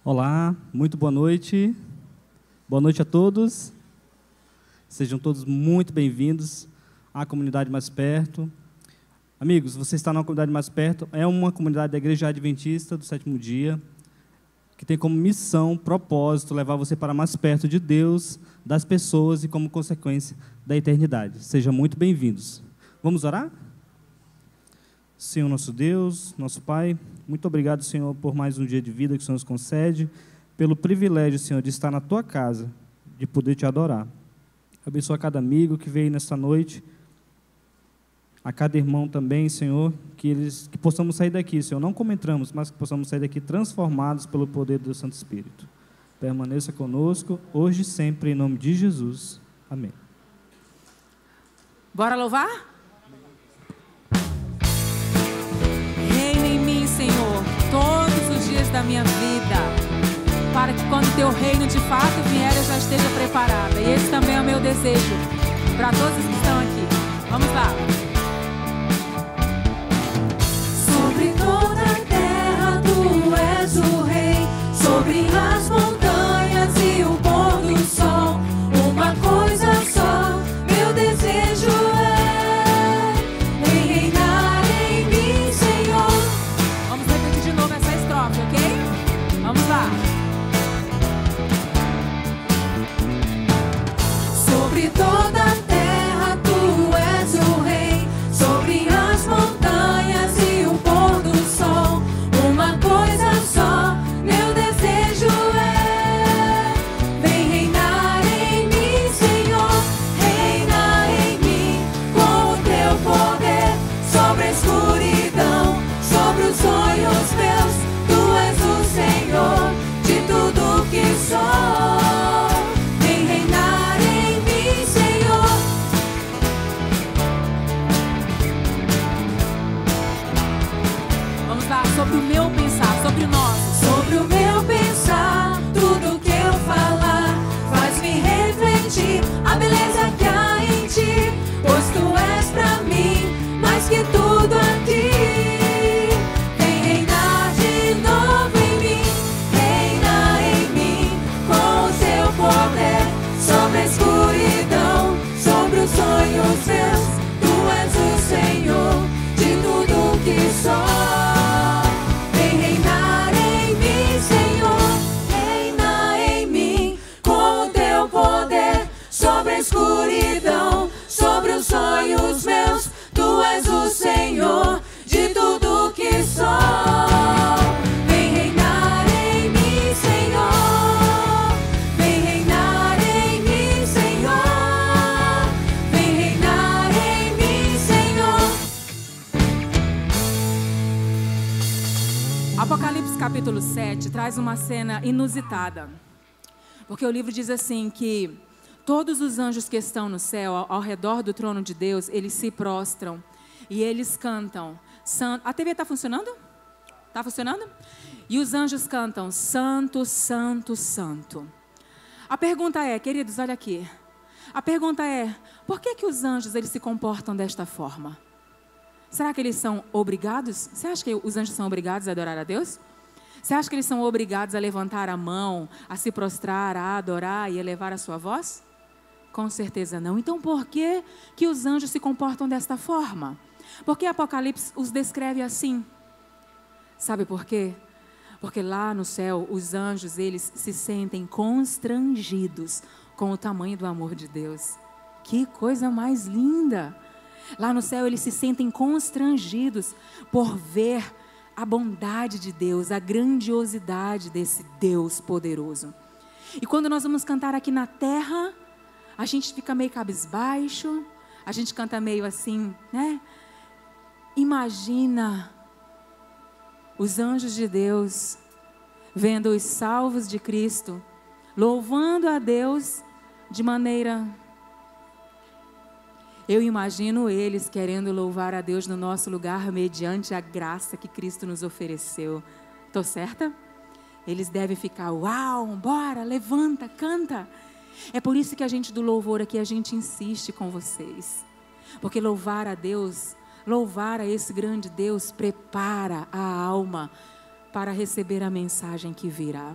Olá, muito boa noite. Boa noite a todos. Sejam todos muito bem-vindos à comunidade Mais Perto. Amigos, você está na comunidade Mais Perto, é uma comunidade da Igreja Adventista do Sétimo Dia, que tem como missão, propósito, levar você para mais perto de Deus, das pessoas e como consequência da eternidade. Sejam muito bem-vindos. Vamos orar? Senhor nosso Deus, nosso Pai, muito obrigado, Senhor, por mais um dia de vida que o Senhor nos concede, pelo privilégio, Senhor, de estar na Tua casa, de poder Te adorar. Abençoa cada amigo que veio nesta noite, a cada irmão também, Senhor, que possamos sair daqui, Senhor, não como entramos, mas que possamos sair daqui transformados pelo poder do Santo Espírito. Permaneça conosco, hoje e sempre, em nome de Jesus. Amém. Bora louvar? Reina em mim, Senhor, todos os dias da minha vida, para que quando Teu reino de fato vier, eu já esteja preparada. E esse também é o meu desejo para todos que estão aqui. Vamos lá. Sobre toda a terra Tu és o Rei, sobre as montanhas e o pôr do sol. Uma coisa só, meu desejo é reinar em mim, Senhor. Vamos repetir de novo essa estrofe, ok? Vamos lá. Sobre toda a terra Tu és o Rei, sobre as montanhas e o pôr do sol. Uma coisa só, meu desejo é vem reinar em mim, Senhor. Reina em mim com o Teu poder, sobre a escuridão, sobre os sonhos meus. Tu és o Senhor de tudo que sou. Vem reinar em mim, Senhor. Vamos lá, sobre o meu pensar, sobre o nosso. Sobre o meu pensar, tudo que eu falar faz-me refletir a beleza que há em Ti, pois Tu és pra mim mais que tudo aqui. Vem reinar de novo em mim, reina em mim com o Teu poder, sobre a escuridão, sobre os sonhos meus. Tu és o Senhor de tudo que sou. Vem reinar em mim, Senhor, reina em mim com o Teu poder, sobre a escuridão, sobre os sonhos meus. Tu és o Senhor de tudo que sou. Vem reinar em mim, Senhor. Vem reinar em mim, Senhor. Vem reinar em mim, Senhor. Apocalipse capítulo 7 traz uma cena inusitada, porque o livro diz assim que todos os anjos que estão no céu, ao redor do trono de Deus, eles se prostram e eles cantam. A TV está funcionando? Está funcionando? E os anjos cantam, Santo, Santo, Santo. A pergunta é, queridos, olha aqui. A pergunta é, por que os anjos eles se comportam desta forma? Será que eles são obrigados? Você acha que os anjos são obrigados a adorar a Deus? Você acha que eles são obrigados a levantar a mão, a se prostrar, a adorar e elevar a sua voz? Com certeza não. Então por que os anjos se comportam desta forma? Porque Apocalipse os descreve assim. Sabe por quê? Porque lá no céu os anjos eles se sentem constrangidos com o tamanho do amor de Deus. Que coisa mais linda! Lá no céu eles se sentem constrangidos por ver a bondade de Deus, a grandiosidade desse Deus poderoso. E quando nós vamos cantar aqui na terra, a gente fica meio cabisbaixo, a gente canta meio assim, né? Imagina os anjos de Deus vendo os salvos de Cristo, louvando a Deus de maneira... Eu imagino eles querendo louvar a Deus no nosso lugar mediante a graça que Cristo nos ofereceu. Estou certa? Eles devem ficar, uau, bora, levanta, canta. É por isso que a gente do louvor aqui, a gente insiste com vocês. Porque louvar a Deus, louvar a esse grande Deus, prepara a alma para receber a mensagem que virá.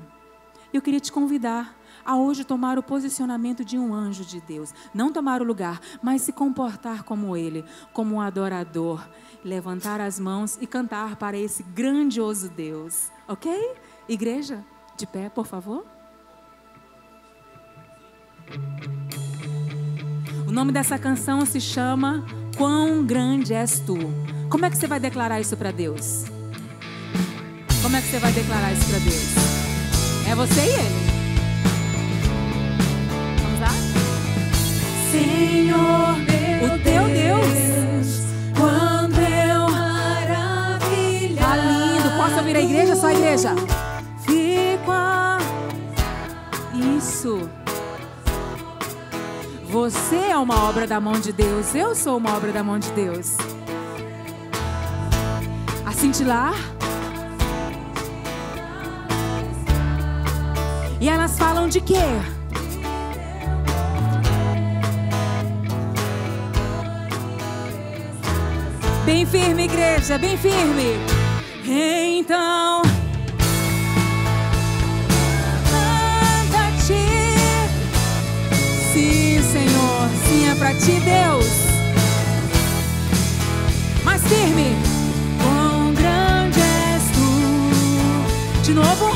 Eu queria te convidar a hoje tomar o posicionamento de um anjo de Deus. Não tomar o lugar, mas se comportar como ele, como um adorador. Levantar as mãos e cantar para esse grandioso Deus. Ok? Igreja, de pé, por favor. O nome dessa canção se chama Quão Grande És Tu. Como é que você vai declarar isso para Deus? Como é que você vai declarar isso para Deus? É você e ele. Vamos lá? Senhor, meu O teu Deus. quando eu maravilhar. Tá lindo. Posso ouvir a igreja? Só a igreja. Fico a... Isso. Você é uma obra da mão de Deus. Eu sou uma obra da mão de Deus. A cintilar. E elas falam de quê? Bem firme, igreja, bem firme. Então, canta-te. Sim, Senhor, sim, é pra ti, Deus. Mais firme. Quão grande és tu. De novo.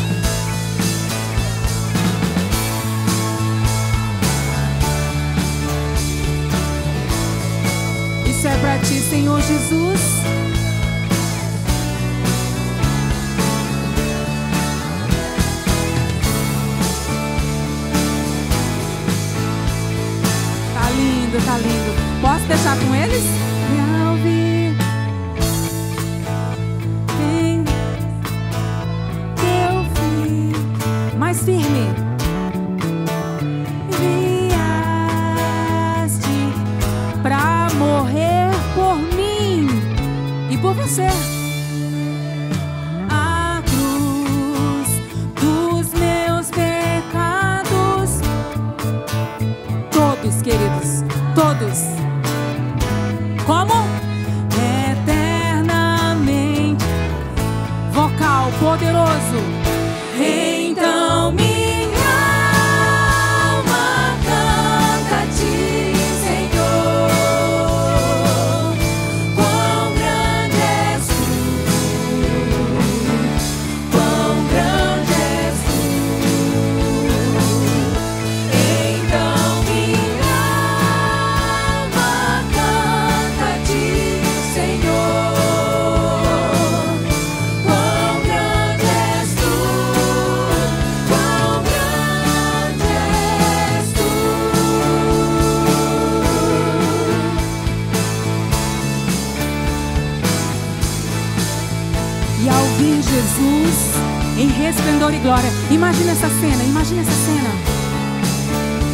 Isso é pra ti, Senhor Jesus. Tá lindo, tá lindo. Posso deixar com eles? Me ouvir. Em teu fim. Mais firme. Vieste pra morrer por mim e por você. A cruz dos meus pecados. Todos, queridos, todos. Como? Eternamente. Vocal poderoso. Então minha alma canta-te, Senhor. Quão grande és tu, quão grande és tu. Então minha alma canta-te, Senhor. Quão grande és tu, quão grande és tu. E ao vir Jesus em resplendor e glória. Imagina essa cena, imagina essa cena.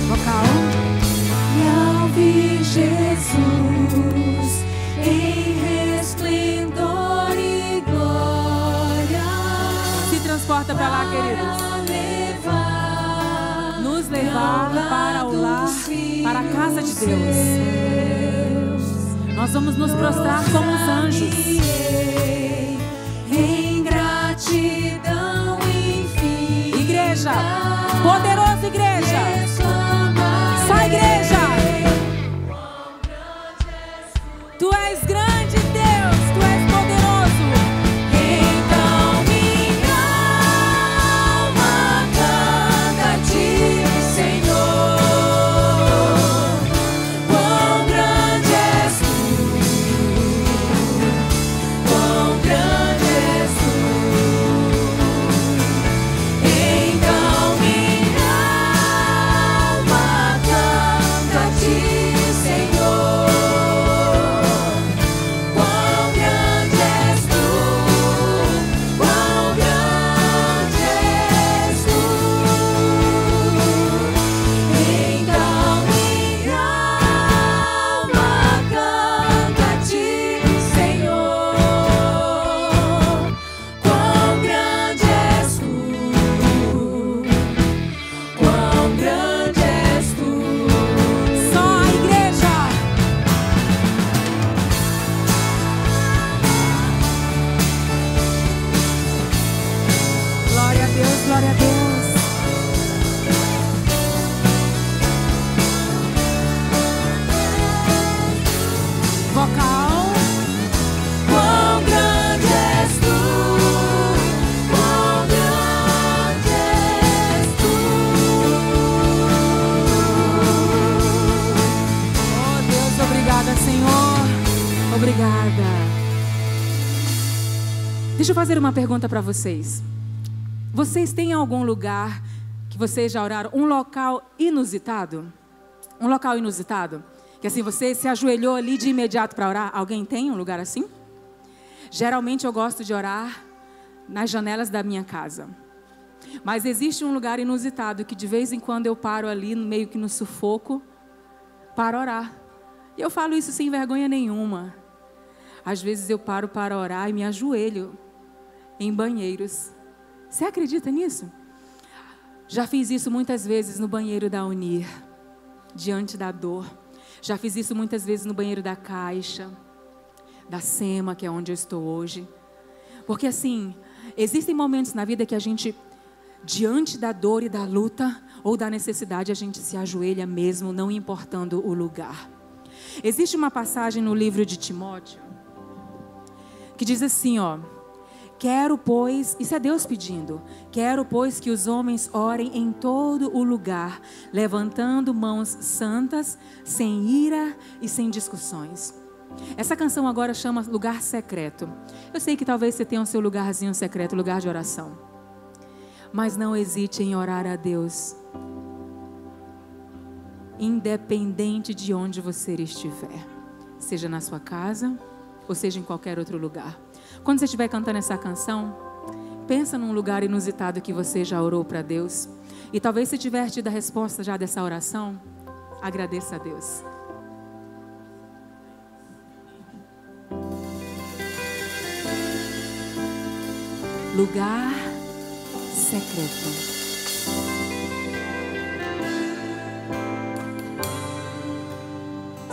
Vocal. E ao vir Jesus em resplendor e glória, Se transporta para lá, queridos. Nos levar para o lar, para a casa de Deus. Nós vamos nos prostrar como os anjos. em gratidão infinita. Igreja, poderosa igreja. Só a igreja. Tu és grande, Deus, tu és poderoso. Então minha alma canta-te, Senhor. Quão grande és tu, quão grande és tu. Então minha alma canta-te, Senhor. Quão grande és tu, quão grande és tu. Então minha alma canta-te, Senhor. Quão grande és tu, quão grande és tu. Só a igreja. Glória a Deus, glória a Deus. Deixa eu fazer uma pergunta para vocês. Vocês têm algum lugar que vocês já oraram? Um local inusitado? Um local inusitado? Que assim, você se ajoelhou ali de imediato para orar? Alguém tem um lugar assim? Geralmente eu gosto de orar nas janelas da minha casa. Mas existe um lugar inusitado que de vez em quando eu paro ali, meio que no sufoco, para orar. E eu falo isso sem vergonha nenhuma. Às vezes eu paro para orar e me ajoelho em banheiros. Você acredita nisso? Já fiz isso muitas vezes no banheiro da Unir, diante da dor. Já fiz isso muitas vezes no banheiro da Caixa, da SEMA, que é onde eu estou hoje. Porque assim, existem momentos na vida que a gente, diante da dor e da luta ou da necessidade, a gente se ajoelha mesmo, não importando o lugar. Existe uma passagem no livro de Timóteo que diz assim, ó: quero, pois, isso é Deus pedindo, quero, pois, que os homens orem em todo o lugar, levantando mãos santas, sem ira e sem discussões. Essa canção agora chama Lugar Secreto. Eu sei que talvez você tenha o seu lugarzinho secreto, lugar de oração. Mas não hesite em orar a Deus, independente de onde você estiver, seja na sua casa ou seja em qualquer outro lugar. Quando você estiver cantando essa canção, pensa num lugar inusitado que você já orou para Deus. E talvez se tiver tido a resposta já dessa oração, agradeça a Deus. Lugar secreto.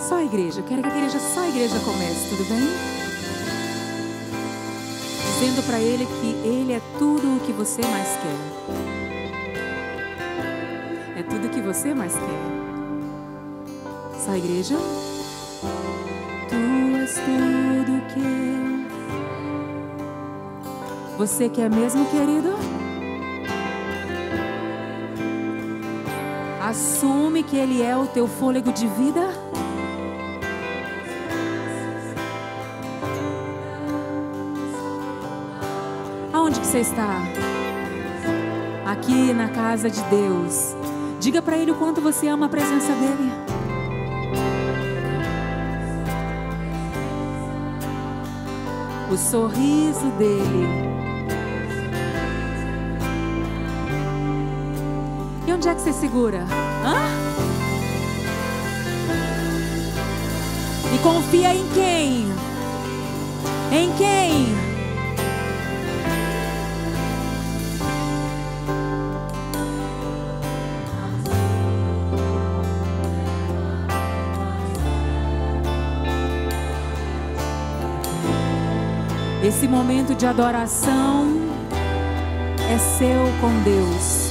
Só a igreja, eu quero que só a igreja comece, tudo bem? Dizendo para Ele que Ele é tudo o que você mais quer. É tudo o que você mais quer. Só a igreja. Tu és tudo que eu... Você quer mesmo, querido? Assume que Ele é o teu fôlego de vida. Aonde que você está? Aqui na casa de Deus. Diga para Ele o quanto você ama a presença dEle. O sorriso dEle. E onde é que você segura? E confia em quem? Em quem? Esse momento de adoração é seu com Deus.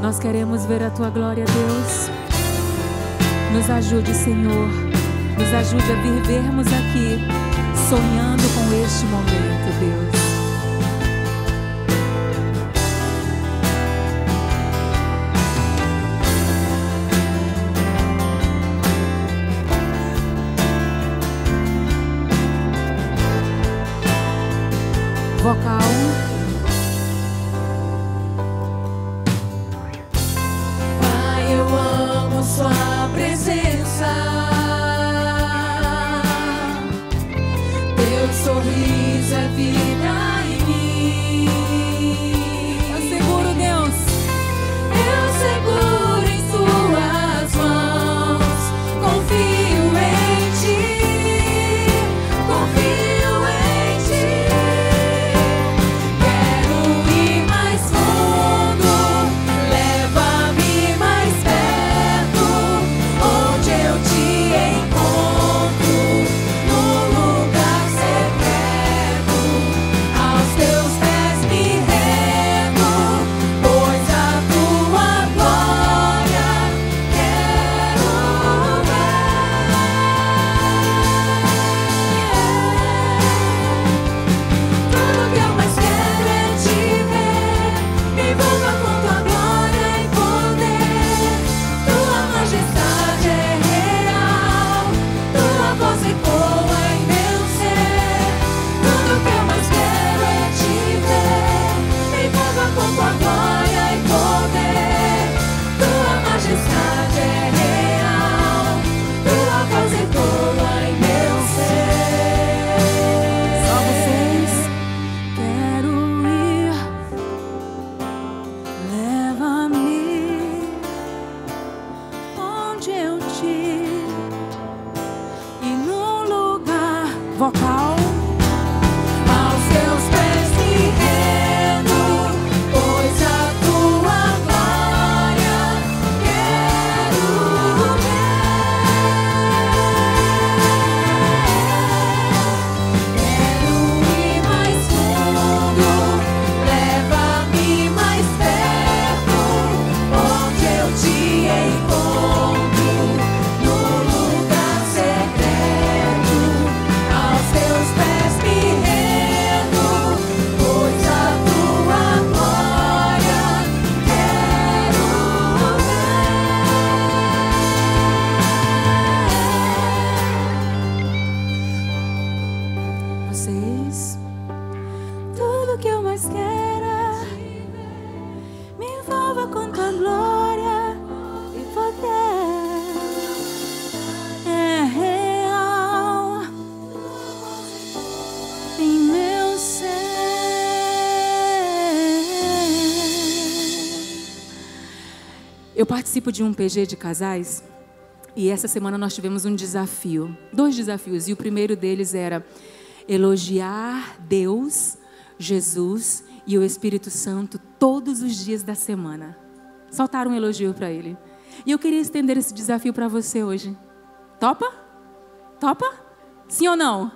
Nós queremos ver a Tua glória, Deus. Nos ajude, Senhor. Nos ajude a vivermos aqui, sonhando com este momento, Deus. Vocal. Pai, eu amo Sua presença. Teu sorriso é vida em mim. Eu seguro, Deus. Eu seguro em Suas mãos. Confio em Ti. Confio em Ti. Onde Eu participo de um PG de casais e essa semana nós tivemos um desafio, 2 desafios, e o primeiro deles era elogiar Deus, Jesus e o Espírito Santo todos os dias da semana. Soltaram um elogio para ele. E eu queria estender esse desafio para você hoje. Topa? Topa? Sim ou não?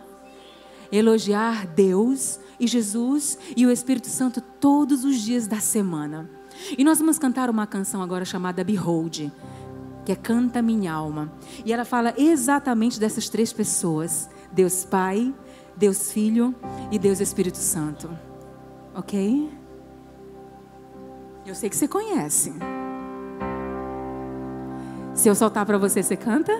Elogiar Deus e Jesus e o Espírito Santo todos os dias da semana. E nós vamos cantar uma canção agora chamada Behold, que é Canta Minha Alma. E ela fala exatamente dessas 3 pessoas: Deus Pai, Deus Filho e Deus Espírito Santo. Ok? Eu sei que você conhece. Se eu soltar para você, você canta?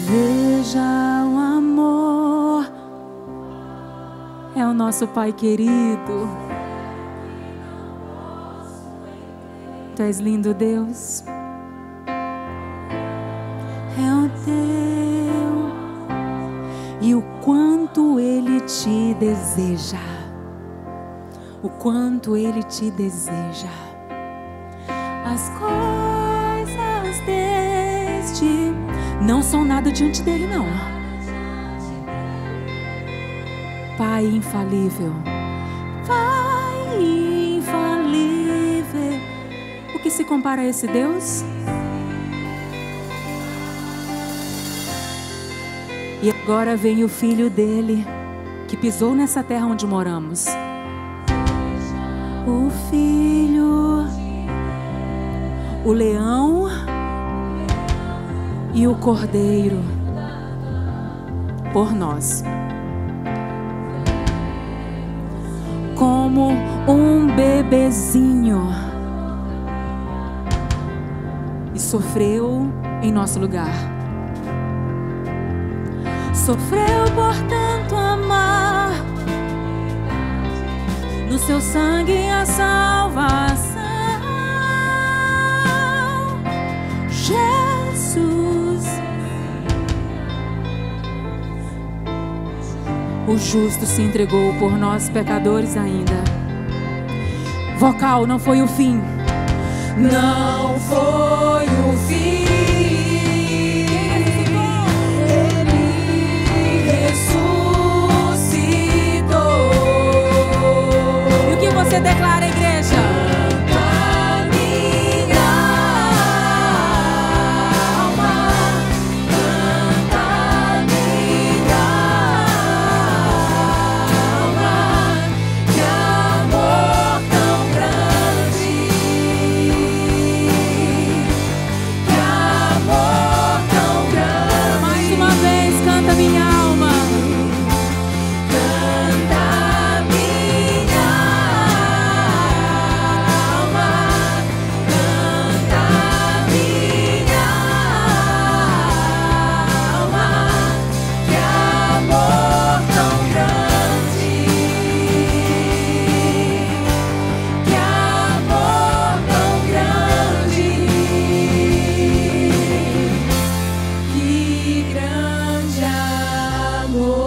Veja o amor, é o nosso Pai querido. Tu és lindo, Deus. É o teu. E o quanto Ele te deseja. O quanto Ele te deseja. As coisas deste não são nada diante dele, não. Pai infalível. Pai infalível. O que se compara a esse Deus? E agora vem o Filho dele, que pisou nessa terra onde moramos. O Filho, o leão e o cordeiro por nós. Como um bebezinho, e sofreu em nosso lugar. Sofreu por tanto amar, no seu sangue a salvação. Jesus, o justo se entregou por nós pecadores ainda. Vocal, não foi o fim. Não foi o fim. Ele ressuscitou. E o que você declara, igreja? Canta minha alma, canta minha alma, que amor tão grande, que amor tão grande. Mais uma vez, canta minha alma. Canta minha alma, canta minha alma, que amor tão grande, que amor tão grande, que grande amor.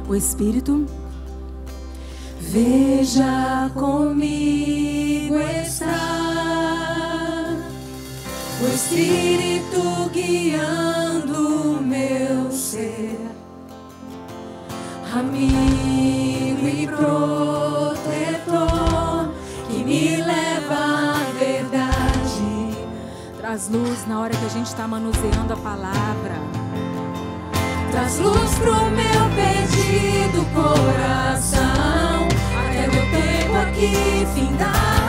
O Espírito, Veja comigo está o Espírito guiando o meu ser, amigo e protetor que me leva à verdade. traz luz na hora que a gente está manuseando a palavra. Traz luz pro meu perdido coração, até meu tempo aqui findar.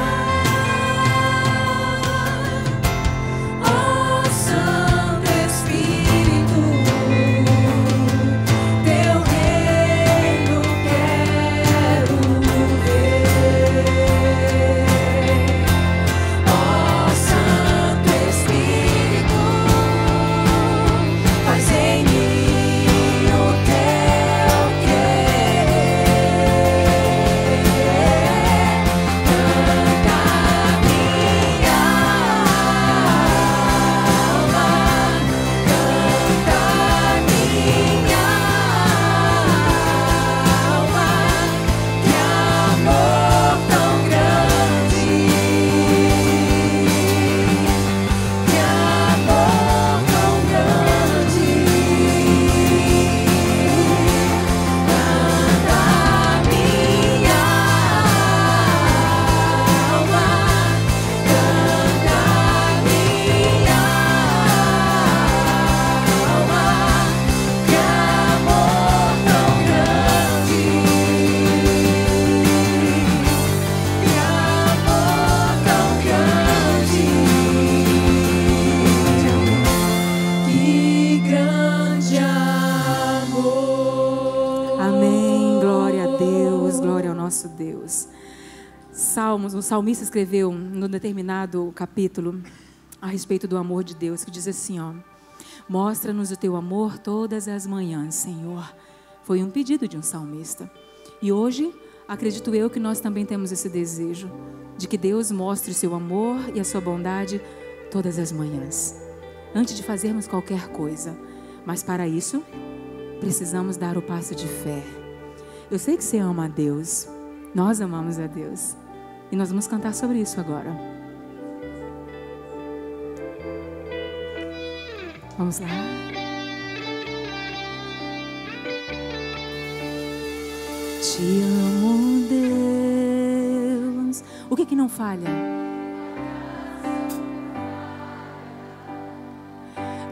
Oh, Santo Espírito, teu reino quero ver. Oh, Santo Espírito, faz em mim canta Deus. Salmos, o salmista escreveu num determinado capítulo a respeito do amor de Deus, que diz assim, ó: mostra-nos o teu amor todas as manhãs, Senhor. Foi um pedido de um salmista. E hoje, acredito eu que nós também temos esse desejo de que Deus mostre o seu amor e a sua bondade todas as manhãs, antes de fazermos qualquer coisa. Mas para isso, precisamos dar o passo de fé. Eu sei que você ama a Deus, nós amamos a Deus, e nós vamos cantar sobre isso agora. Vamos lá. Te amo, Deus. O que não falha?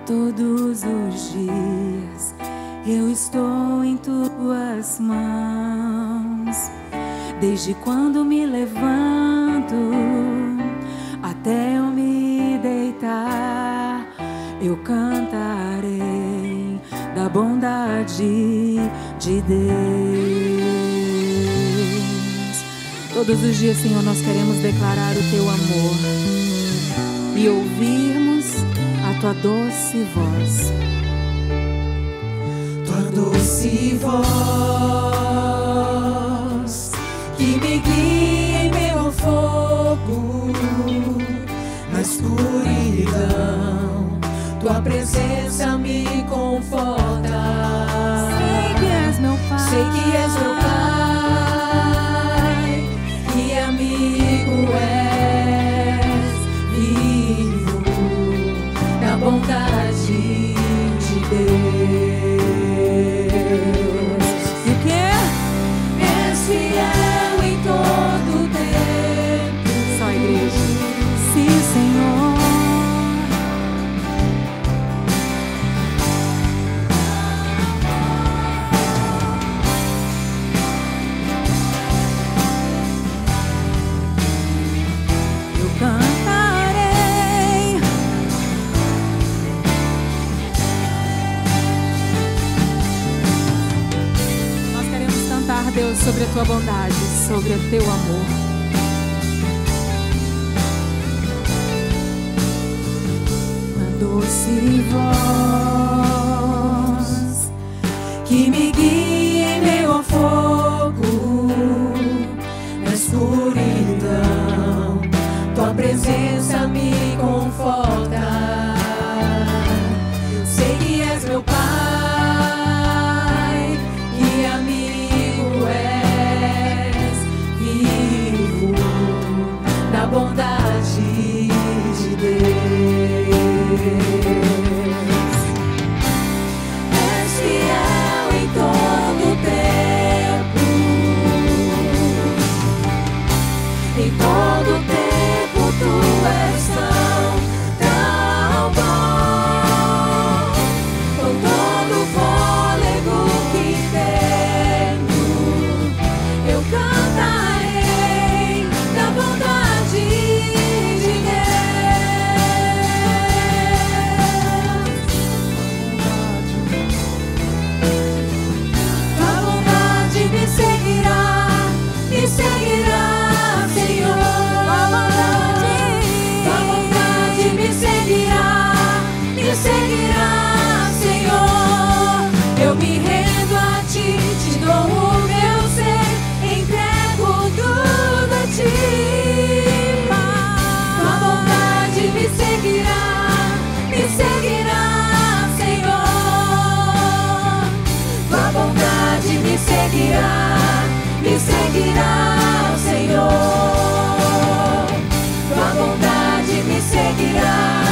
Todos os dias eu estou em tuas mãos. Desde quando me levanto até eu me deitar, eu cantarei da bondade de Deus. Todos os dias, Senhor, nós queremos declarar o teu amor e ouvirmos a tua doce voz. Tua doce voz que me guia em meu fogo, na escuridão, tua presença me conforta. Sei que és meu Pai, sei que és meu Pai, que amigo és, vivo na bondade de Deus. E o que? És fiel em todo tempo. Só a igreja. Sim, Senhor. Eu cantarei. Nós queremos cantar, Deus, sobre a tua bondade, sobre o teu amor. Doce voz que me guia em meio ao fogo, na escuridão, tua presença me conforta. Sei que és meu Pai, que amigo és, vivo na bondade de Deus. És fiel em todo tempo, em todo tempo tu és tão bom, com todo o fôlego que tenho, eu cantarei da bondade de Tua bondade me seguirá, Senhor. Tua bondade me seguirá, Senhor. Eu me rendo a ti, te dou o meu ser, entrego tudo a ti. Tua bondade me seguirá, Senhor. Tua bondade me seguirá, Senhor. Tua bondade me seguirá,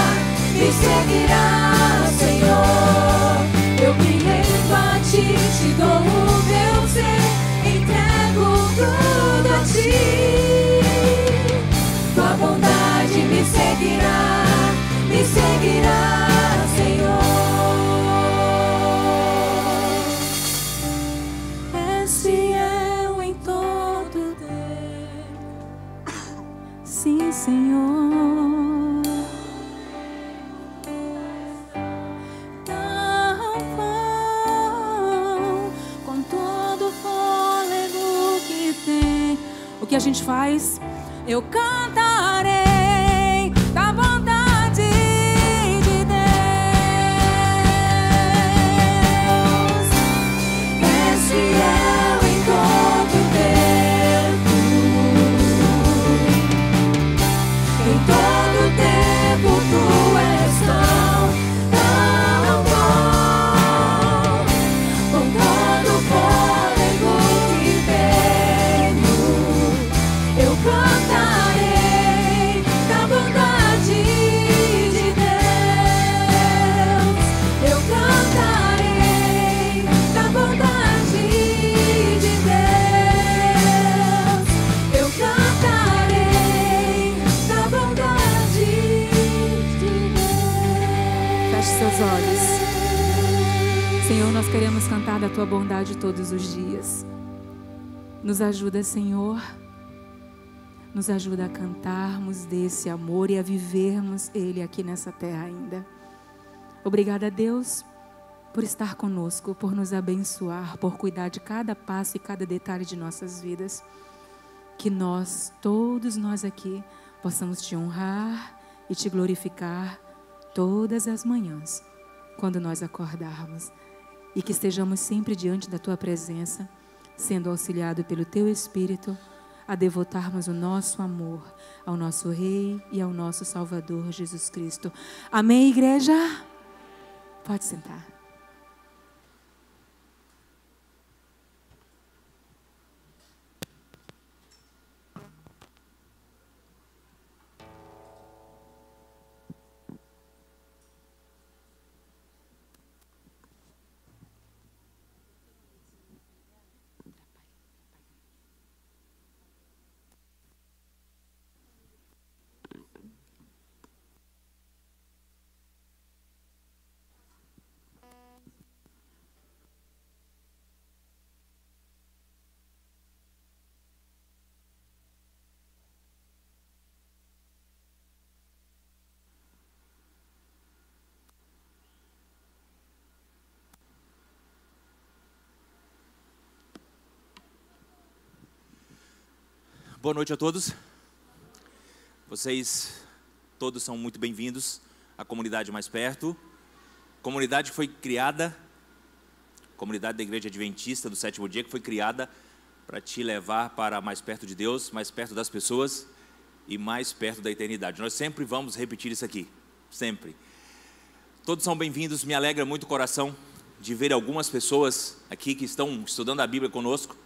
Senhor. Eu me rendo a ti, te dou o meu ser, entrego tudo a ti. Tua bondade me seguirá, Senhor. És fiel em todo tempo. Sim, Senhor. Tão bom, com todo o fôlego que tem. O que a gente faz? Eu cantarei da bondade de Deus. És fiel em todo tempo. Em todo tempo tu és tão bom. Com todo o fôlego que tenho, eu cantarei da bondade de Deus. Eu cantarei da bondade de Deus. Eu cantarei da bondade de Deus. Feche seus olhos. Senhor, nós queremos cantar da tua bondade todos os dias. Nos ajuda, Senhor. Nos ajuda a cantarmos desse amor e a vivermos ele aqui nessa terra ainda. Obrigada, Deus, por estar conosco, por nos abençoar, por cuidar de cada passo e cada detalhe de nossas vidas. Que nós, todos nós aqui, possamos te honrar e te glorificar todas as manhãs, quando nós acordarmos. E que estejamos sempre diante da tua presença, sendo auxiliado pelo teu Espírito, a devotarmos o nosso amor ao nosso Rei e ao nosso Salvador Jesus Cristo. Amém, igreja? Pode sentar. Boa noite a todos. Vocês todos são muito bem-vindos à comunidade mais perto. Comunidade que foi criada, comunidade da Igreja Adventista do Sétimo Dia, que foi criada para te levar para mais perto de Deus, mais perto das pessoas e mais perto da eternidade. Nós sempre vamos repetir isso aqui, sempre. Todos são bem-vindos, me alegra muito o coração de ver algumas pessoas aqui que estão estudando a Bíblia conosco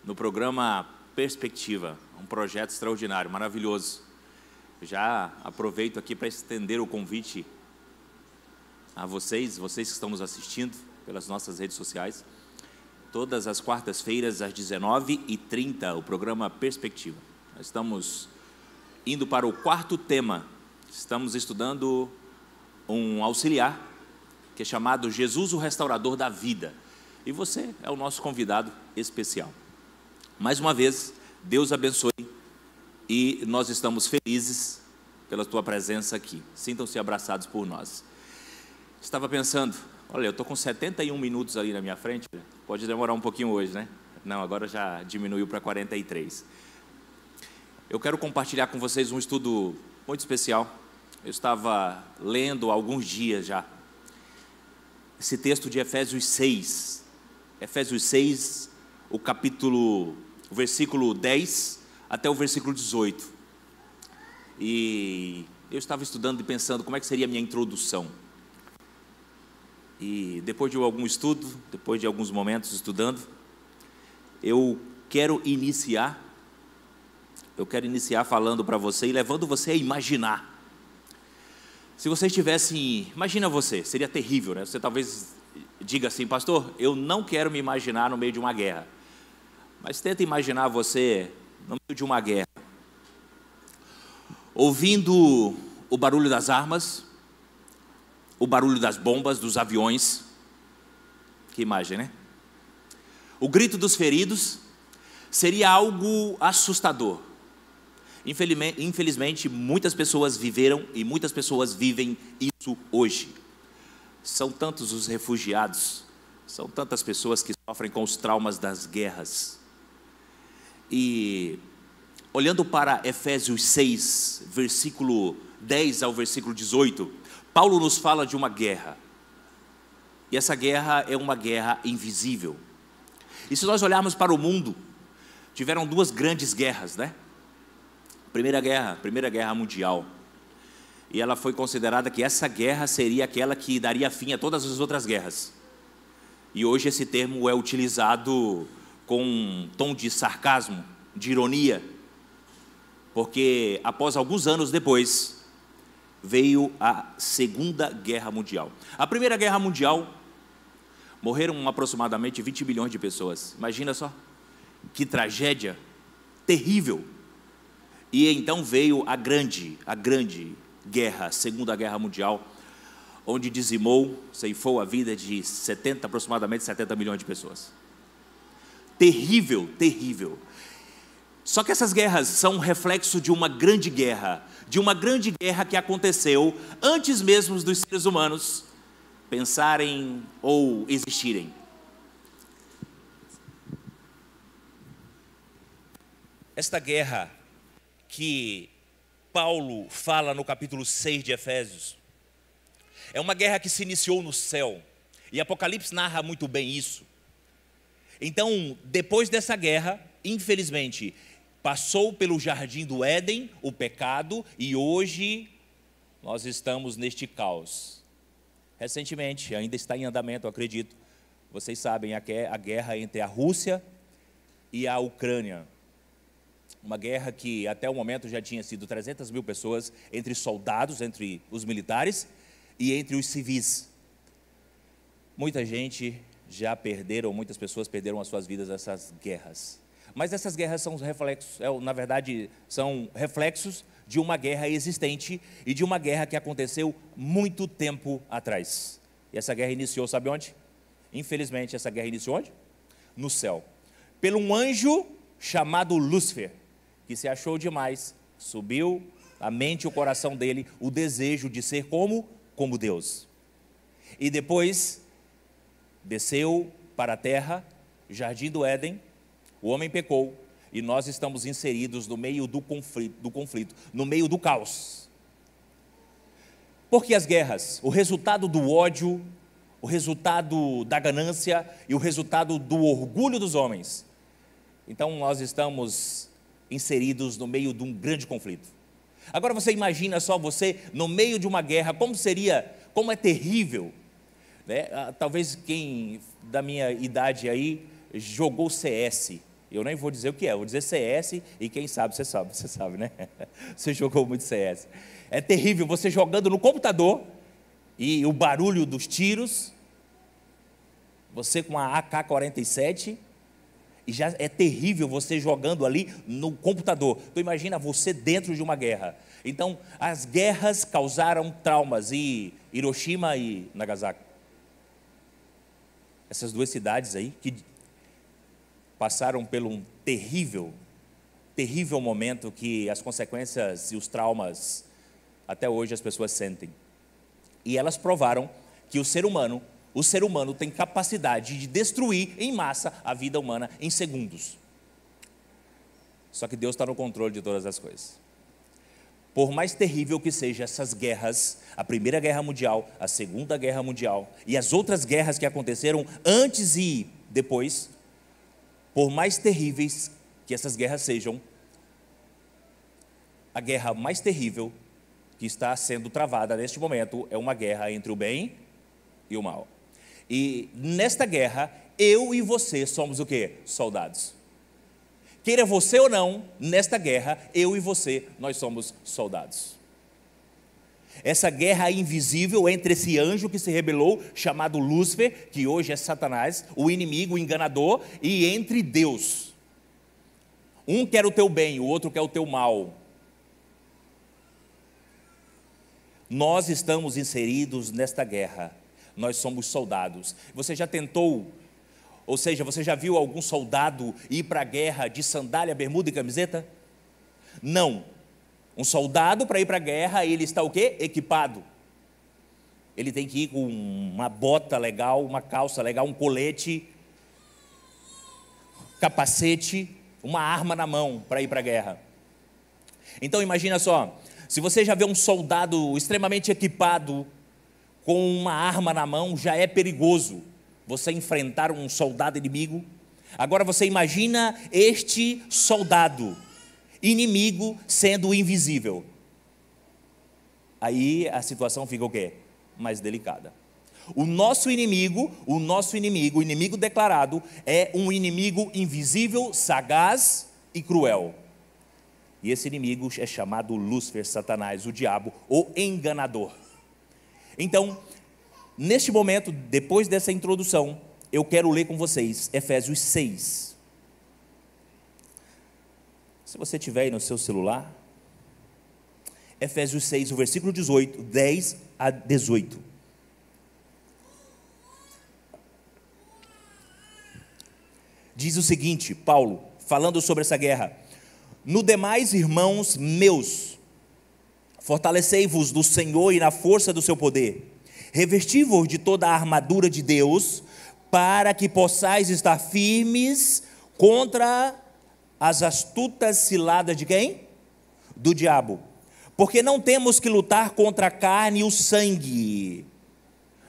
no programa Perspectiva, um projeto extraordinário, maravilhoso. Já aproveito aqui para estender o convite a vocês que estão nos assistindo pelas nossas redes sociais. Todas as quartas-feiras, às 19h30, o programa Perspectiva. Nós estamos indo para o quarto tema. Estamos estudando um auxiliar, que é chamado Jesus, o Restaurador da Vida. E você é o nosso convidado especial. Mais uma vez, Deus abençoe e nós estamos felizes pela tua presença aqui. Sintam-se abraçados por nós. Estava pensando, olha, eu estou com 71 minutos ali na minha frente, pode demorar um pouquinho hoje, né? Não, agora já diminuiu para 43. Eu quero compartilhar com vocês um estudo muito especial. Eu estava lendo há alguns dias já esse texto de Efésios 6. Efésios 6, o versículo 10 até o versículo 18. E eu estava estudando e pensando como é que seria a minha introdução. E depois de algum estudo, depois de alguns momentos estudando, eu quero iniciar falando para você e levando você a imaginar. Se você estivesse, imagina você, seria terrível, né? Você talvez diga assim, pastor, eu não quero me imaginar no meio de uma guerra. Mas tenta imaginar você no meio de uma guerra, ouvindo o barulho das armas, o barulho das bombas, dos aviões. Que imagem, né? O grito dos feridos seria algo assustador. Infelizmente, muitas pessoas viveram e muitas pessoas vivem isso hoje. São tantos os refugiados, são tantas pessoas que sofrem com os traumas das guerras. E olhando para Efésios 6, versículo 10 ao versículo 18, Paulo nos fala de uma guerra. E essa guerra é uma guerra invisível. E se nós olharmos para o mundo, tiveram duas grandes guerras, né? Primeira Guerra Mundial. E ela foi considerada que essa guerra seria aquela que daria fim a todas as outras guerras. E hoje esse termo é utilizado com um tom de sarcasmo, de ironia, porque após alguns anos depois, veio a Segunda Guerra Mundial. A Primeira Guerra Mundial, morreram aproximadamente 20 milhões de pessoas. Imagina só, que tragédia terrível. E então veio a grande guerra, Segunda Guerra Mundial, onde ceifou a vida de aproximadamente 70 milhões de pessoas. Terrível, terrível. Só que essas guerras são um reflexo de uma grande guerra que aconteceu antes mesmo dos seres humanos pensarem ou existirem. Esta guerra que Paulo fala no capítulo 6 de Efésios, é uma guerra que se iniciou no céu, e Apocalipse narra muito bem isso. Então, depois dessa guerra, infelizmente, passou pelo jardim do Éden o pecado, e hoje nós estamos neste caos. Recentemente, ainda está em andamento, eu acredito, vocês sabem, a guerra entre a Rússia e a Ucrânia. Uma guerra que até o momento já tinha sido 300 mil pessoas, entre soldados, entre os militares e entre os civis. Muita gente muitas pessoas perderam as suas vidas nessas guerras. Mas essas guerras são reflexos, são reflexos de uma guerra existente e de uma guerra que aconteceu muito tempo atrás. E essa guerra iniciou, sabe onde? Infelizmente, essa guerra iniciou onde? No céu. Pelo um anjo chamado Lúcifer, que se achou demais, subiu a mente e o coração dele o desejo de ser como Deus. E depois desceu para a terra, jardim do Éden, o homem pecou, e nós estamos inseridos no meio do conflito, no meio do caos. Por que as guerras? O resultado do ódio, o resultado da ganância e o resultado do orgulho dos homens. Então nós estamos inseridos no meio de um grande conflito. Agora você imagina só você no meio de uma guerra, como é terrível, né? Talvez quem da minha idade aí jogou CS, eu nem vou dizer o que é, vou dizer CS, e quem sabe, você sabe, né? Você jogou muito CS. É terrível você jogando no computador, e o barulho dos tiros, você com a AK-47, e já é terrível você jogando ali no computador. Então imagina você dentro de uma guerra. Então as guerras causaram traumas, e Hiroshima e Nagasaki, essas duas cidades aí que passaram por um terrível momento, que as consequências e os traumas até hoje as pessoas sentem. E elas provaram que o ser humano tem capacidade de destruir em massa a vida humana em segundos. Só que Deus está no controle de todas as coisas. Por mais terrível que sejam essas guerras, a Primeira Guerra Mundial, a Segunda Guerra Mundial e as outras guerras que aconteceram antes e depois, por mais terríveis que essas guerras sejam, a guerra mais terrível que está sendo travada neste momento é uma guerra entre o bem e o mal. E nesta guerra, eu e você somos o quê? Soldados. Queira você ou não, nesta guerra, eu e você, nós somos soldados. Essa guerra invisível entre esse anjo que se rebelou, chamado Lúcifer, que hoje é Satanás, o inimigo, o enganador, e entre Deus. Um quer o teu bem, o outro quer o teu mal. Nós estamos inseridos nesta guerra. Nós somos soldados. Você já tentou, ou seja, você já viu algum soldado ir para a guerra de sandália, bermuda e camiseta? Não. Um soldado, para ir para a guerra, ele está o quê? Equipado. Ele tem que ir com uma bota legal, uma calça legal, um colete, capacete, uma arma na mão para ir para a guerra. Então imagina só, se você já vê um soldado extremamente equipado com uma arma na mão, já é perigoso você enfrentar um soldado inimigo. Agora você imagina este soldado inimigo sendo invisível. Aí a situação fica o quê? Mais delicada. O inimigo declarado é um inimigo invisível, sagaz e cruel. E esse inimigo é chamado Lúcifer, Satanás, o diabo, o enganador. Então, neste momento, depois dessa introdução, eu quero ler com vocês Efésios 6. Se você tiver aí no seu celular, Efésios 6, o versículo 18, 10 a 18. Diz o seguinte, Paulo, falando sobre essa guerra: no demais, irmãos meus, fortalecei-vos do Senhor e na força do seu poder, revesti-vos de toda a armadura de Deus, para que possais estar firmes contra as astutas ciladas de quem? Do diabo. Porque não temos que lutar contra a carne e o sangue,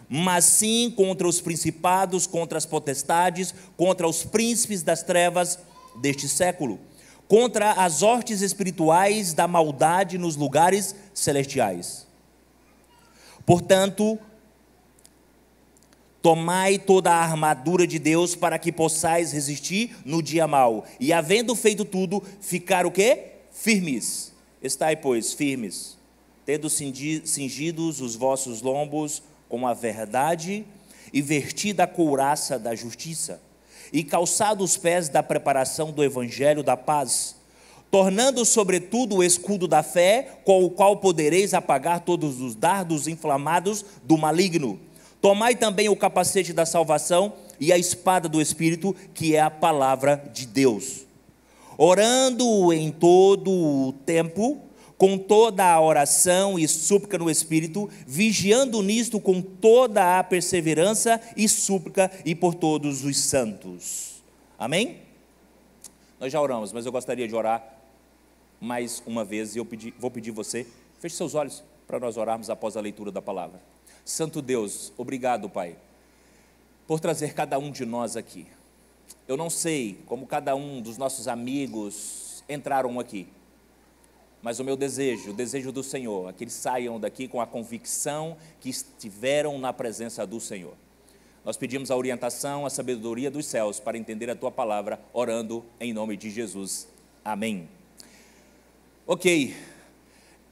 mas sim contra os principados, contra as potestades, contra os príncipes das trevas deste século, contra as hostes espirituais da maldade nos lugares celestiais. Portanto, tomai toda a armadura de Deus para que possais resistir no dia mau, e havendo feito tudo, ficar o quê? Firmes. Estai, pois, firmes, tendo cingidos os vossos lombos com a verdade, e vestida a couraça da justiça, e calçado os pés da preparação do evangelho da paz, tornando sobretudo o escudo da fé, com o qual podereis apagar todos os dardos inflamados do maligno. Tomai também o capacete da salvação e a espada do Espírito, que é a palavra de Deus, orando em todo o tempo, com toda a oração e súplica no Espírito, vigiando nisto com toda a perseverança e súplica e por todos os santos. Amém? Nós já oramos, mas eu gostaria de orar mais uma vez, e vou pedir você, feche seus olhos para nós orarmos após a leitura da palavra. Santo Deus, obrigado, Pai, por trazer cada um de nós aqui. Eu não sei como cada um dos nossos amigos entraram aqui, mas o meu desejo, o desejo do Senhor, é que eles saiam daqui com a convicção que estiveram na presença do Senhor. Nós pedimos a orientação, a sabedoria dos céus para entender a Tua palavra, orando em nome de Jesus. Amém. Ok,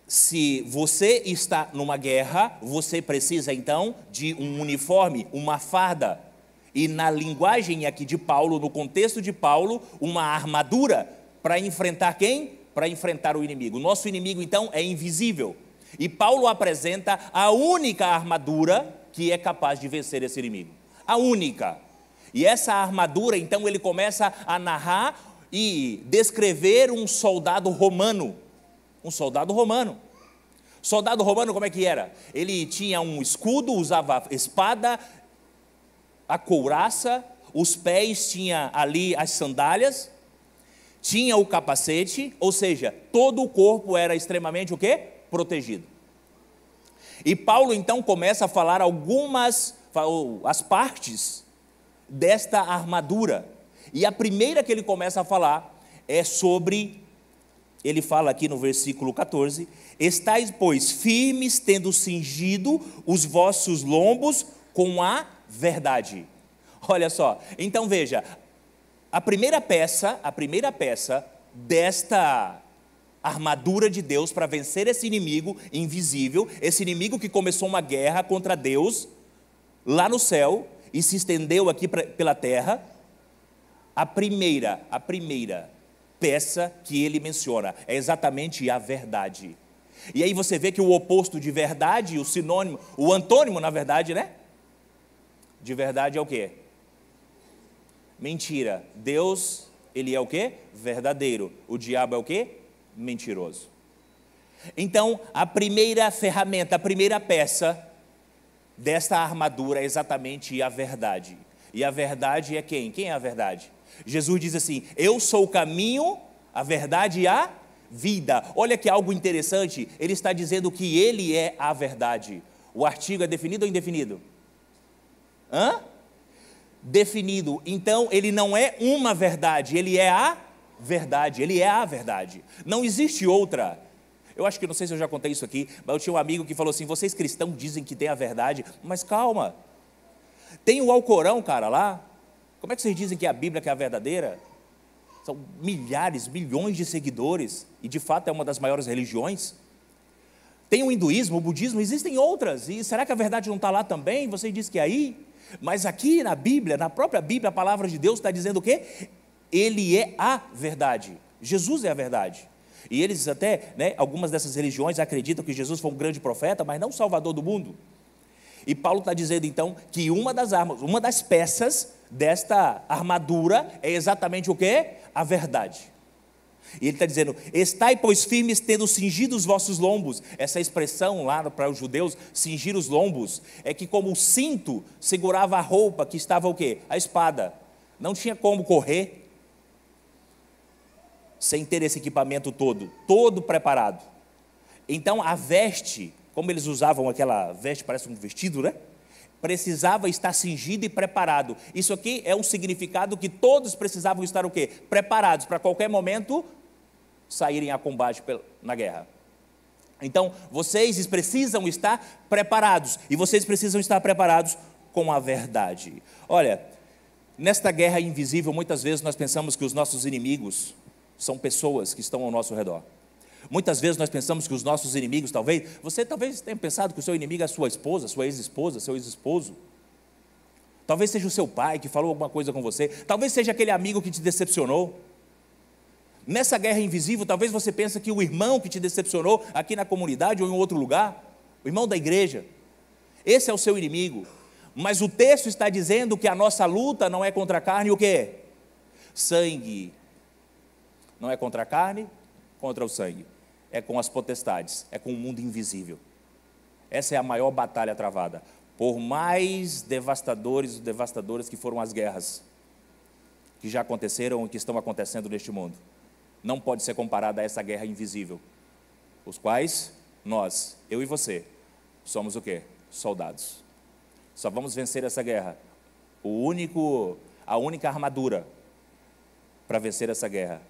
se você está numa guerra, você precisa então de um uniforme, uma farda. E na linguagem aqui de Paulo, no contexto de Paulo, uma armadura para enfrentar quem? Para enfrentar o inimigo. O nosso inimigo então é invisível. E Paulo apresenta a única armadura que é capaz de vencer esse inimigo. A única. E essa armadura então ele começa a narrar e descrever um soldado romano. Um soldado romano. Soldado romano como é que era? Ele tinha um escudo, usava espada, a couraça, os pés tinha ali as sandálias, tinha o capacete, ou seja, todo o corpo era extremamente o quê? Protegido. E Paulo então começa a falar as partes desta armadura. E a primeira que ele começa a falar é sobre, ele fala aqui no versículo 14, estais, pois, firmes, tendo cingido os vossos lombos com a verdade. Olha só, então veja, a primeira peça desta armadura de Deus para vencer esse inimigo invisível, esse inimigo que começou uma guerra contra Deus lá no céu e se estendeu aqui pela terra, a primeira peça que ele menciona é exatamente a verdade. E aí você vê que o oposto de verdade, o sinônimo, o antônimo na verdade, né? De verdade é o quê? Mentira. Deus, ele é o quê? Verdadeiro. O diabo é o quê? Mentiroso. Então, a primeira ferramenta, a primeira peça desta armadura é exatamente a verdade. E a verdade é quem? Quem é a verdade? Jesus diz assim: eu sou o caminho, a verdade e a vida. Olha que algo interessante, ele está dizendo que ele é a verdade. O artigo é definido ou indefinido? Definido. Então ele não é uma verdade, ele é a verdade, ele é a verdade. Não existe outra. Eu acho que, não sei se eu já contei isso aqui, mas eu tinha um amigo que falou assim: vocês cristãos dizem que tem a verdade, mas calma, tem o Alcorão, cara, lá. Como é que vocês dizem que a Bíblia que é a verdadeira? São milhares, milhões de seguidores, e de fato é uma das maiores religiões. Tem o hinduísmo, o budismo, existem outras, e será que a verdade não está lá também? Você diz que é aí, mas aqui na Bíblia, na própria Bíblia, a palavra de Deus está dizendo o quê? Ele é a verdade, Jesus é a verdade. E eles até, algumas dessas religiões acreditam que Jesus foi um grande profeta, mas não o salvador do mundo. E Paulo está dizendo então que uma das armas, uma das peças desta armadura é exatamente o quê? A verdade. E ele está dizendo: estai pois firmes, tendo cingido os vossos lombos. Essa expressão lá para os judeus, cingir os lombos, é que como o cinto segurava a roupa que estava o quê? A espada. Não tinha como correr sem ter esse equipamento todo preparado. Então a veste, como eles usavam aquela veste, parece um vestido, né? Precisava estar cingido e preparado. Isso aqui é um significado que todos precisavam estar o quê? Preparados para qualquer momento saírem a combate na guerra. Então vocês precisam estar preparados, e vocês precisam estar preparados com a verdade. Olha, nesta guerra invisível, muitas vezes nós pensamos que os nossos inimigos são pessoas que estão ao nosso redor. Muitas vezes nós pensamos que os nossos inimigos, você talvez tenha pensado que o seu inimigo é a sua esposa, sua ex-esposa, seu ex-esposo. Talvez seja o seu pai que falou alguma coisa com você. Talvez seja aquele amigo que te decepcionou. Nessa guerra invisível, talvez você pense que o irmão que te decepcionou aqui na comunidade ou em outro lugar, o irmão da igreja, esse é o seu inimigo. Mas o texto está dizendo que a nossa luta não é contra a carne, o quê? Sangue. Não é contra a carne, contra o sangue. É com as potestades, é com o mundo invisível. Essa é a maior batalha travada. Por mais devastadoras que foram as guerras que já aconteceram e que estão acontecendo neste mundo, não pode ser comparada a essa guerra invisível, os quais nós, eu e você, somos o quê? Soldados. Só vamos vencer essa guerra. A única armadura para vencer essa guerra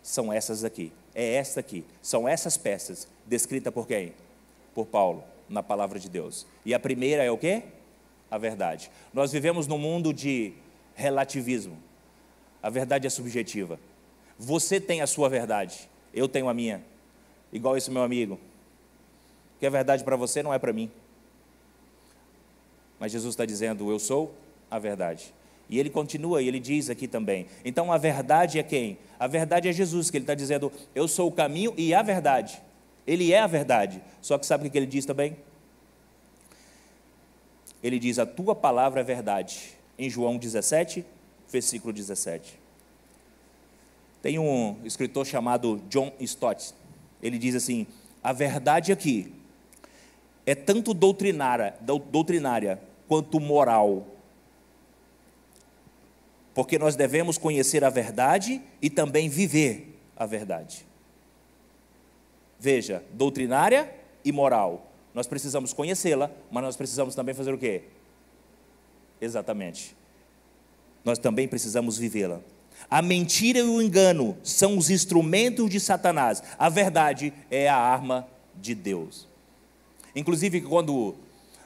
são essas aqui. É esta aqui. São essas peças, descritas por quem? Por Paulo, na palavra de Deus. E a primeira é o quê? A verdade. Nós vivemos num mundo de relativismo. A verdade é subjetiva. Você tem a sua verdade, eu tenho a minha. Igual esse meu amigo. O que é verdade para você não é para mim. Mas Jesus está dizendo: eu sou a verdade. E ele continua, e ele diz aqui também. Então a verdade é quem? A verdade é Jesus, que ele está dizendo: eu sou o caminho e a verdade. Ele é a verdade. Só que sabe o que ele diz também? Ele diz: a tua palavra é verdade. Em João 17, versículo 17. Tem um escritor chamado John Stott. Ele diz assim: a verdade aqui é tanto doutrinária quanto moral. Porque nós devemos conhecer a verdade e também viver a verdade. Veja, doutrinária e moral. Nós precisamos conhecê-la, mas nós precisamos também fazer o quê? Exatamente. Nós também precisamos vivê-la. A mentira e o engano são os instrumentos de Satanás. A verdade é a arma de Deus. Inclusive, quando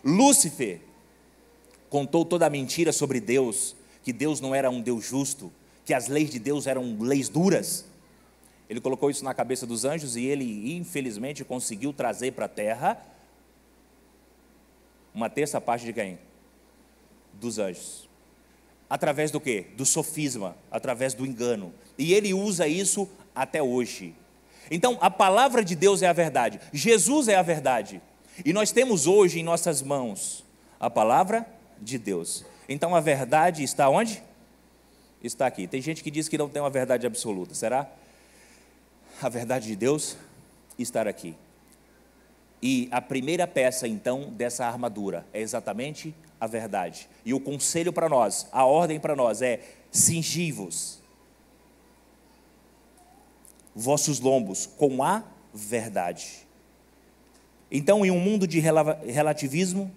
Lúcifer contou toda a mentira sobre Deus, que Deus não era um Deus justo, que as leis de Deus eram leis duras, ele colocou isso na cabeça dos anjos e ele, infelizmente, conseguiu trazer para a terra uma terça parte de quem? Dos anjos. Através do quê? Do sofisma, através do engano. E ele usa isso até hoje. Então, a palavra de Deus é a verdade. Jesus é a verdade. E nós temos hoje em nossas mãos a palavra de Deus. Então, a verdade está onde? Está aqui. Tem gente que diz que não tem uma verdade absoluta. Será? A verdade de Deus está aqui. E a primeira peça, então, dessa armadura é exatamente a verdade. E o conselho para nós, a ordem para nós é: Cingi-vos vossos lombos com a verdade. Então, em um mundo de relativismo,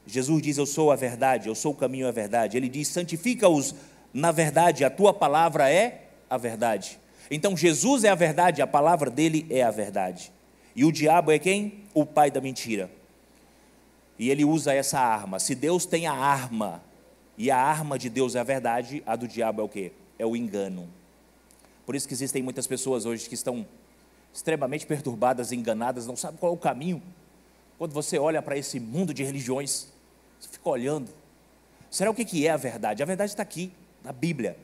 Jesus diz: eu sou a verdade, eu sou o caminho e a verdade. Ele diz: santifica-os na verdade, a tua palavra é a verdade. Então Jesus é a verdade, a palavra dele é a verdade. E o diabo é quem? O pai da mentira. E ele usa essa arma. Se Deus tem a arma, e a arma de Deus é a verdade, a do diabo é o quê? É o engano. Por isso que existem muitas pessoas hoje que estão extremamente perturbadas, enganadas, não sabem qual é o caminho. Quando você olha para esse mundo de religiões, você fica olhando. Será o que é a verdade? A verdade está aqui, na Bíblia,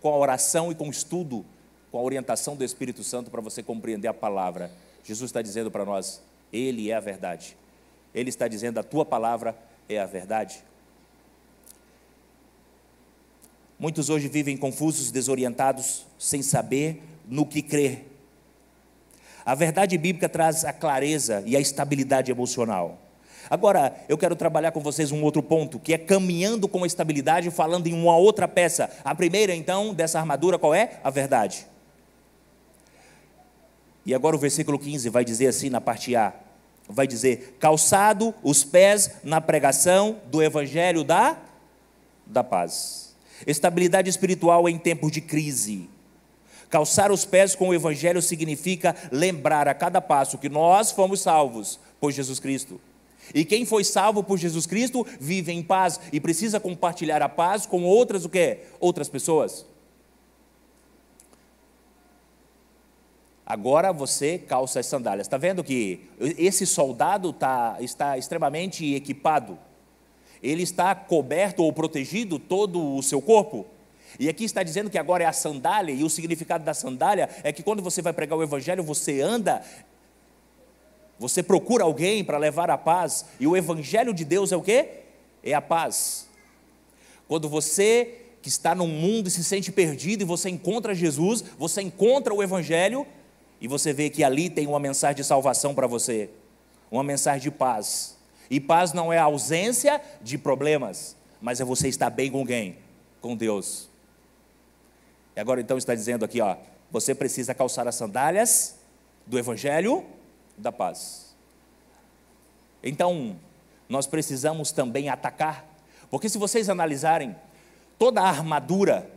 com a oração e com o estudo, com a orientação do Espírito Santo para você compreender a palavra. Jesus está dizendo para nós: Ele é a verdade. Ele está dizendo: a tua palavra é a verdade. Muitos hoje vivem confusos, desorientados, sem saber no que crer. A verdade bíblica traz a clareza e a estabilidade emocional. Agora, eu quero trabalhar com vocês um outro ponto, que é caminhando com a estabilidade, falando em uma outra peça. A primeira, então, dessa armadura, qual é? A verdade. E agora o versículo 15 vai dizer assim, na parte A, vai dizer: calçado os pés na pregação do evangelho da paz. Estabilidade espiritual em tempos de crise. Calçar os pés com o evangelho significa lembrar a cada passo que nós fomos salvos por Jesus Cristo. E quem foi salvo por Jesus Cristo vive em paz e precisa compartilhar a paz com outras, o quê? Outras pessoas. Agora você calça as sandálias. Está vendo que esse soldado está extremamente equipado? Ele está coberto ou protegido todo o seu corpo? E aqui está dizendo que agora é a sandália, e o significado da sandália é que quando você vai pregar o evangelho, você anda, você procura alguém para levar a paz, e o evangelho de Deus é o quê? É a paz. Quando você que está num mundo e se sente perdido, e você encontra Jesus, você encontra o evangelho, e você vê que ali tem uma mensagem de salvação para você, uma mensagem de paz. E paz não é a ausência de problemas, mas é você estar bem com quem? Com Deus. E agora então está dizendo aqui, ó, você precisa calçar as sandálias do evangelho da paz. Então, nós precisamos também atacar, porque se vocês analisarem, toda a armadura,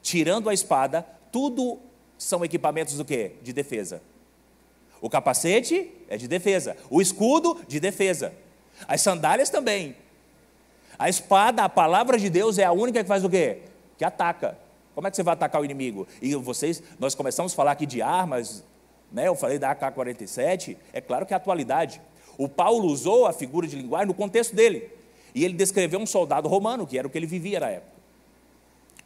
tirando a espada, tudo são equipamentos do quê? De defesa. O capacete é de defesa, o escudo de defesa, as sandálias também. A espada, a palavra de Deus é a única que faz o quê? Que ataca. Como é que você vai atacar o inimigo? E nós começamos a falar aqui de armas, né? Eu falei da AK-47, é claro que é a atualidade. O Paulo usou a figura de linguagem no contexto dele, e ele descreveu um soldado romano, que era o que ele vivia na época.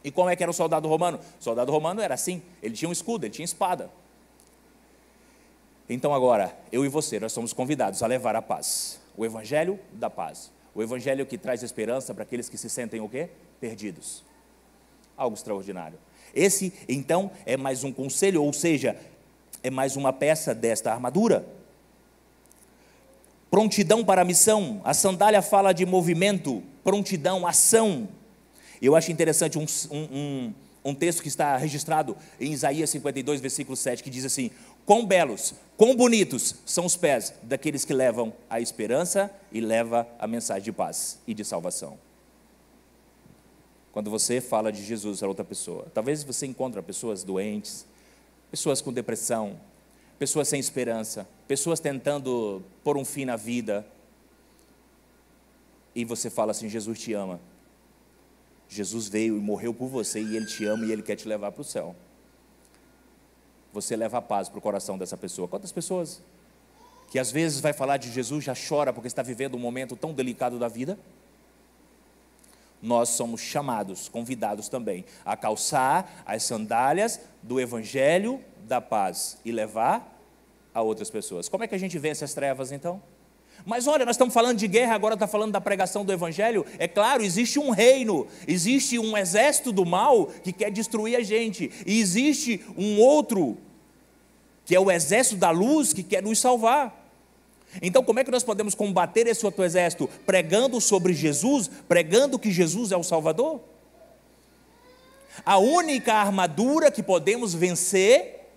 E como é que era o soldado romano? O soldado romano era assim, ele tinha um escudo, ele tinha espada. Então agora, eu e você, nós somos convidados a levar a paz, o evangelho da paz, o evangelho que traz esperança para aqueles que se sentem o quê? Perdidos. Algo extraordinário. Esse, então, é mais um conselho, ou seja, é mais uma peça desta armadura. Prontidão para a missão. A sandália fala de movimento, prontidão, ação. Eu acho interessante um texto que está registrado em Isaías 52, versículo 7, que diz assim: quão belos, quão bonitos são os pés daqueles que levam a esperança e levam a mensagem de paz e de salvação. Quando você fala de Jesus a outra pessoa, talvez você encontre pessoas doentes, pessoas com depressão, pessoas sem esperança, pessoas tentando pôr um fim na vida, e você fala assim: Jesus te ama, Jesus veio e morreu por você, e Ele te ama e Ele quer te levar para o céu. Você leva a paz para o coração dessa pessoa. Quantas pessoas que às vezes vai falar de Jesus, já chora porque está vivendo um momento tão delicado da vida? Nós somos chamados, convidados também, a calçar as sandálias do evangelho da paz e levar a outras pessoas. Como é que a gente vence as trevas então? Mas olha, nós estamos falando de guerra, agora está falando da pregação do evangelho. É claro, existe um reino, existe um exército do mal que quer destruir a gente, e existe um outro, que é o exército da luz, que quer nos salvar. Então como é que nós podemos combater esse outro exército? Pregando sobre Jesus, pregando que Jesus é o Salvador. A única armadura que podemos vencer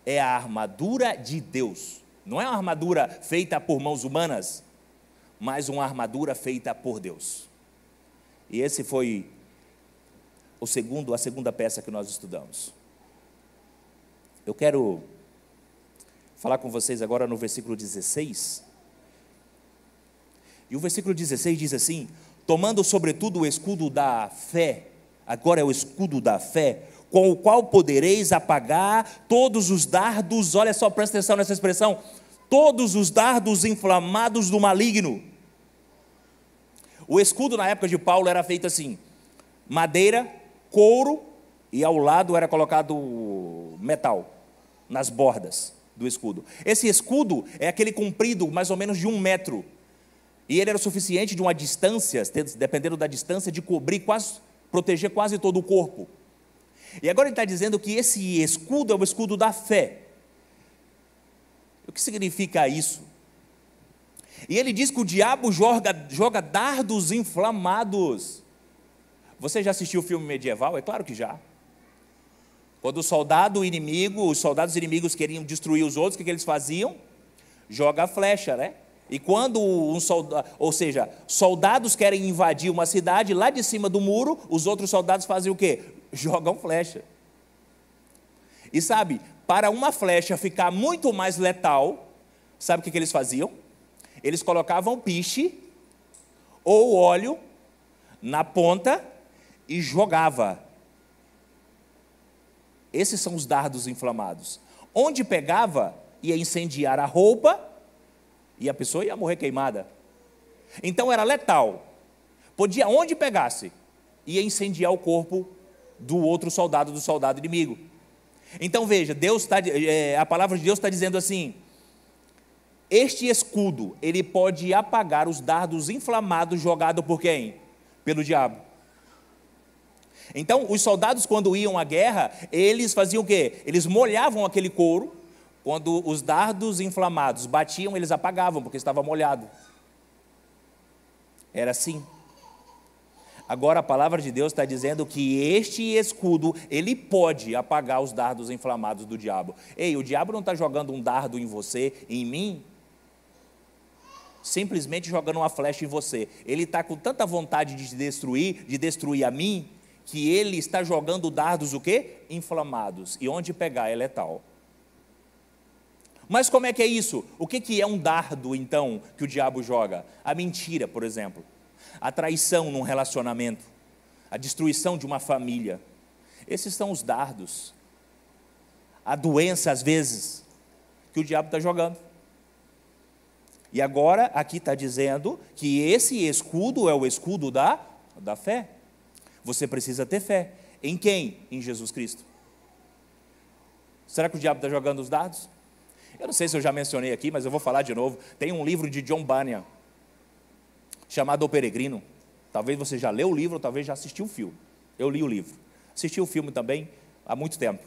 é a armadura de Deus. Não é uma armadura feita por mãos humanas, mas uma armadura feita por Deus. E esse foi a segunda peça que nós estudamos. Eu quero falar com vocês agora no versículo 16. E o versículo 16 diz assim: tomando sobretudo o escudo da fé, agora é o escudo da fé, com o qual podereis apagar todos os dardos, olha só, presta atenção nessa expressão, todos os dardos inflamados do maligno. O escudo na época de Paulo era feito assim: madeira, couro, e ao lado era colocado metal, nas bordas do escudo. Esse escudo é aquele comprido mais ou menos de 1 metro, e ele era o suficiente de uma distância, dependendo da distância, de cobrir proteger quase todo o corpo. E agora ele está dizendo que esse escudo é o escudo da fé. O que significa isso? E ele diz que o diabo joga dardos inflamados. Você já assistiu o filme medieval? É claro que já. Quando os soldados inimigos queriam destruir os outros, o que eles faziam? Joga flecha, né? E quando soldados querem invadir uma cidade, lá de cima do muro, os outros soldados fazem o quê? Jogam flecha. E sabe, para uma flecha ficar muito mais letal, sabe o que eles faziam? Eles colocavam piche ou óleo na ponta e jogava. Esses são os dardos inflamados. Onde pegava, ia incendiar a roupa e a pessoa ia morrer queimada. Então era letal. Podia, onde pegasse, ia incendiar o corpo do outro soldado, do soldado inimigo. Então veja, a palavra de Deus está dizendo assim: este escudo, ele pode apagar os dardos inflamados jogados por quem? Pelo diabo. Então, os soldados, quando iam à guerra, eles faziam o quê? Eles molhavam aquele couro. Quando os dardos inflamados batiam, eles apagavam, porque estava molhado. Era assim. Agora a palavra de Deus está dizendo que este escudo, ele pode apagar os dardos inflamados do diabo. Ei, o diabo não está jogando um dardo em você, em mim, simplesmente jogando uma flecha em você. Ele está com tanta vontade de destruir a mim, que ele está jogando dardos o quê? Inflamados. E onde pegar é letal. Mas como é que é isso? O que é um dardo, então, que o diabo joga? A mentira, por exemplo. A traição num relacionamento. A destruição de uma família. Esses são os dardos. A doença, às vezes, que o diabo está jogando. E agora, aqui está dizendo que esse escudo é o escudo da fé. Você precisa ter fé. Em quem? Em Jesus Cristo. Será que o diabo está jogando os dardos? Eu não sei se eu já mencionei aqui, mas eu vou falar de novo. Tem um livro de John Bunyan, chamado O Peregrino. Talvez você já leu o livro, ou talvez já assistiu o filme. Eu li o livro. Assisti o filme também há muito tempo.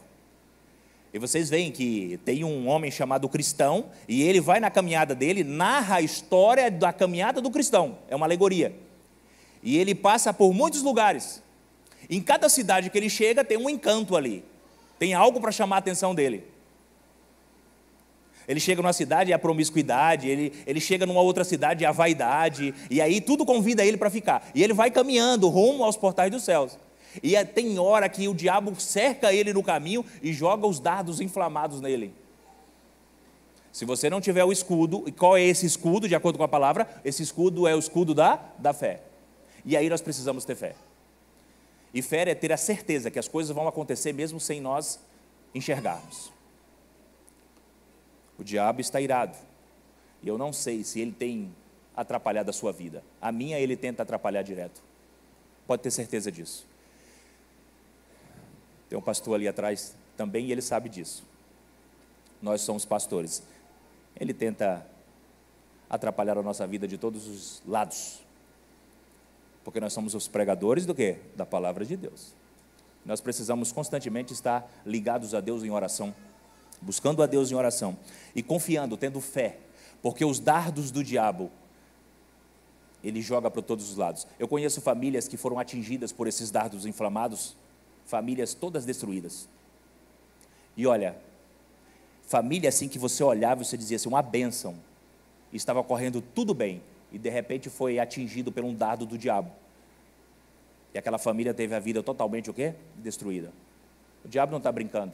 E vocês veem que tem um homem chamado Cristão, e ele vai na caminhada dele, narra a história da caminhada do cristão. É uma alegoria. E ele passa por muitos lugares. Em cada cidade que ele chega, tem um encanto ali. Tem algo para chamar a atenção dele. Ele chega numa cidade, é a promiscuidade. Ele chega numa outra cidade, é a vaidade. E aí tudo convida ele para ficar. E ele vai caminhando rumo aos portais dos céus. E tem hora que o diabo cerca ele no caminho e joga os dardos inflamados nele. Se você não tiver o escudo, e qual é esse escudo, de acordo com a palavra? Esse escudo é o escudo da fé. E aí nós precisamos ter fé. E fé é ter a certeza que as coisas vão acontecer mesmo sem nós enxergarmos. O diabo está irado. E eu não sei se ele tem atrapalhado a sua vida. A minha ele tenta atrapalhar direto. Pode ter certeza disso. Tem um pastor ali atrás também e ele sabe disso. Nós somos pastores. Ele tenta atrapalhar a nossa vida de todos os lados. Porque nós somos os pregadores do quê? Da palavra de Deus. Nós precisamos constantemente estar ligados a Deus em oração, buscando a Deus em oração e confiando, tendo fé, porque os dardos do diabo, ele joga para todos os lados. Eu conheço famílias que foram atingidas por esses dardos inflamados famílias todas destruídas. E olha, família assim que você olhava e você dizia assim, uma bênção, estava correndo tudo bem, e de repente foi atingido por um dardo do diabo. E aquela família teve a vida totalmente o quê? Destruída. O diabo não está brincando.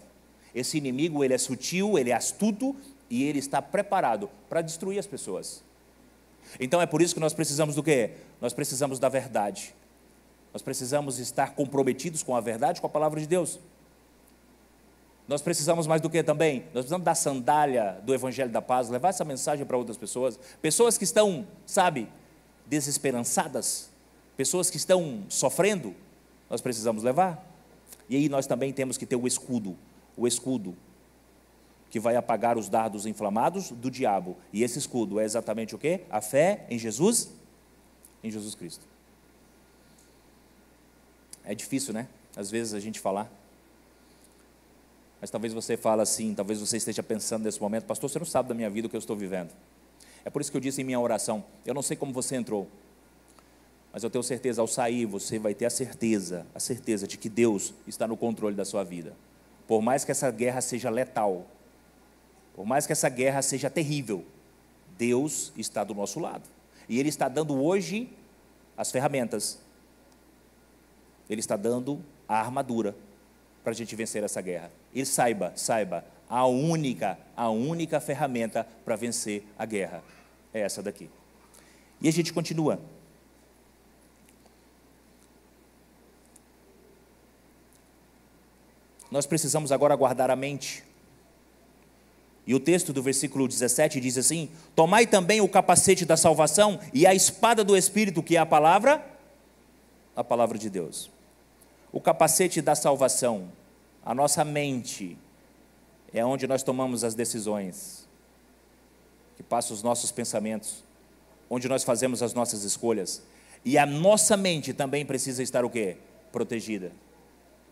Esse inimigo, ele é sutil, ele é astuto, e ele está preparado para destruir as pessoas. Então é por isso que nós precisamos do quê? Nós precisamos da verdade. Nós precisamos estar comprometidos com a verdade, com a palavra de Deus. Nós precisamos mais do que também? Nós precisamos da sandália do Evangelho da Paz, levar essa mensagem para outras pessoas. Pessoas que estão, sabe, desesperançadas, pessoas que estão sofrendo, nós precisamos levar. E aí nós também temos que ter o escudo que vai apagar os dardos inflamados do diabo. E esse escudo é exatamente o quê? A fé em Jesus Cristo. É difícil, né? Às vezes a gente falar. Mas talvez você fale assim, talvez você esteja pensando nesse momento, pastor, você não sabe da minha vida o que eu estou vivendo. É por isso que eu disse em minha oração, eu não sei como você entrou, mas eu tenho certeza, ao sair, você vai ter a certeza de que Deus está no controle da sua vida. Por mais que essa guerra seja letal, por mais que essa guerra seja terrível, Deus está do nosso lado. E Ele está dando hoje as ferramentas, Ele está dando a armadura para a gente vencer essa guerra. E saiba, a única ferramenta para vencer a guerra é essa daqui. E a gente continua. Nós precisamos agora guardar a mente. E o texto do versículo 17 diz assim: tomai também o capacete da salvação e a espada do Espírito, que é a palavra de Deus. O capacete da salvação, a nossa mente, é onde nós tomamos as decisões, que passam os nossos pensamentos, onde nós fazemos as nossas escolhas. E a nossa mente também precisa estar o quê? Protegida.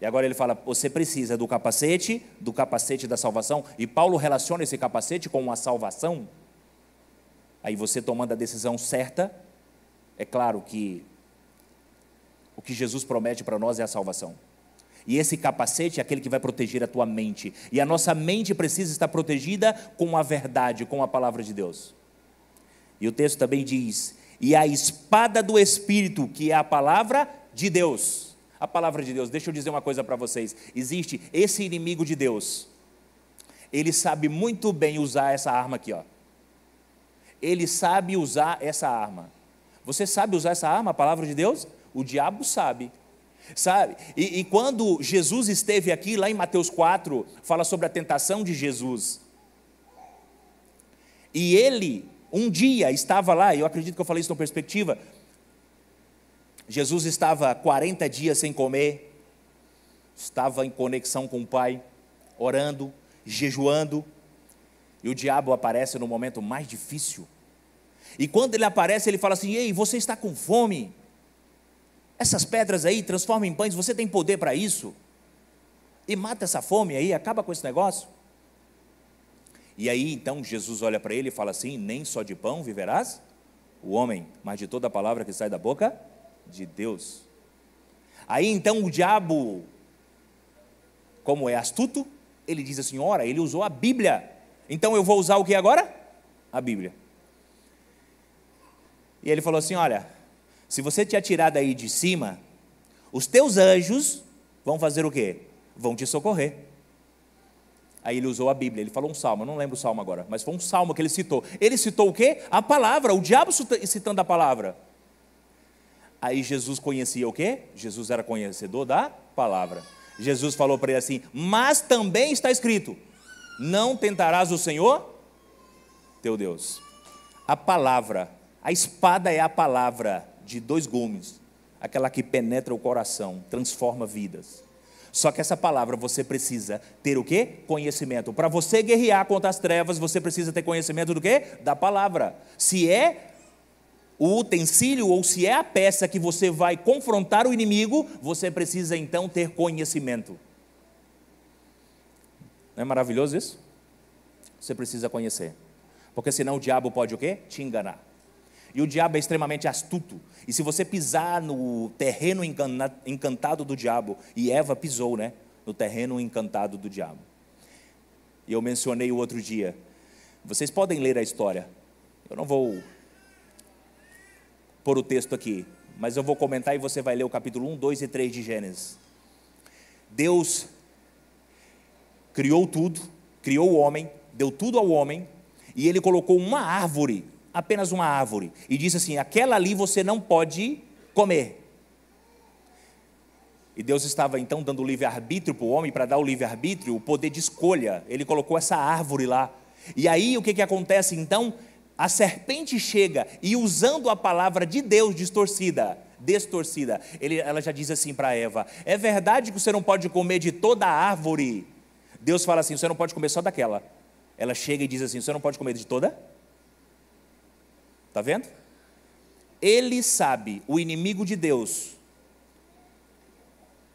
E agora ele fala, você precisa do capacete da salvação, e Paulo relaciona esse capacete com uma salvação. Aí você tomando a decisão certa, é claro que o que Jesus promete para nós é a salvação. E esse capacete é aquele que vai proteger a tua mente. E a nossa mente precisa estar protegida com a verdade, com a palavra de Deus. E o texto também diz, e a espada do Espírito, que é a palavra de Deus. A palavra de Deus, deixa eu dizer uma coisa para vocês. Existe esse inimigo de Deus. Ele sabe muito bem usar essa arma aqui, ó. Ele sabe usar essa arma. Você sabe usar essa arma, a palavra de Deus? O diabo sabe. Sabe? E quando Jesus esteve aqui, lá em Mateus 4, fala sobre a tentação de Jesus. E ele, um dia, estava lá, eu acredito que eu falei isso na perspectiva. Jesus estava 40 dias sem comer, estava em conexão com o Pai, orando, jejuando, e o diabo aparece no momento mais difícil. E quando ele aparece, ele fala assim, ei, você está com fome? Essas pedras aí transformam em pães, você tem poder para isso? E mata essa fome aí, acaba com esse negócio. E aí então Jesus olha para ele e fala assim, nem só de pão viverás o homem, mas de toda a palavra que sai da boca de Deus. Aí então o diabo, como é astuto, ele diz assim, ora, ele usou a Bíblia, então eu vou usar o que agora? A Bíblia. E ele falou assim, olha, se você te atirar daí de cima, os teus anjos vão fazer o quê? Vão te socorrer. Aí ele usou a Bíblia, ele falou um salmo, eu não lembro o salmo agora, mas foi um salmo que ele citou. Ele citou o quê? A palavra, o diabo citando a palavra. Aí Jesus conhecia o quê? Jesus era conhecedor da palavra. Jesus falou para ele assim, mas também está escrito, não tentarás o Senhor, teu Deus. A palavra, a espada é a palavra de 2 gumes, aquela que penetra o coração, transforma vidas. Só que essa palavra você precisa ter o quê? Conhecimento. Para você guerrear contra as trevas, você precisa ter conhecimento do quê? Da palavra. Se é o utensílio ou se é a peça que você vai confrontar o inimigo, você precisa então ter conhecimento. Não é maravilhoso isso? Você precisa conhecer. Porque senão o diabo pode o quê? Te enganar. E o diabo é extremamente astuto. E se você pisar no terreno encantado do diabo, e Eva pisou, né, no terreno encantado do diabo. E eu mencionei o outro dia, vocês podem ler a história. Eu não vou pôr o texto aqui, mas eu vou comentar e você vai ler o capítulo 1, 2 e 3 de Gênesis. Deus criou tudo, criou o homem, deu tudo ao homem, e ele colocou uma árvore, apenas uma árvore, e disse assim: aquela ali você não pode comer. E Deus estava então dando livre-arbítrio para o homem, para dar o livre-arbítrio, o poder de escolha. Ele colocou essa árvore lá. E aí o que acontece então? A serpente chega e, usando a palavra de Deus distorcida, ela já diz assim para Eva: é verdade que você não pode comer de toda a árvore? Deus fala assim: você não pode comer só daquela. Ela chega e diz assim: você não pode comer de toda? Está vendo? Ele sabe, o inimigo de Deus,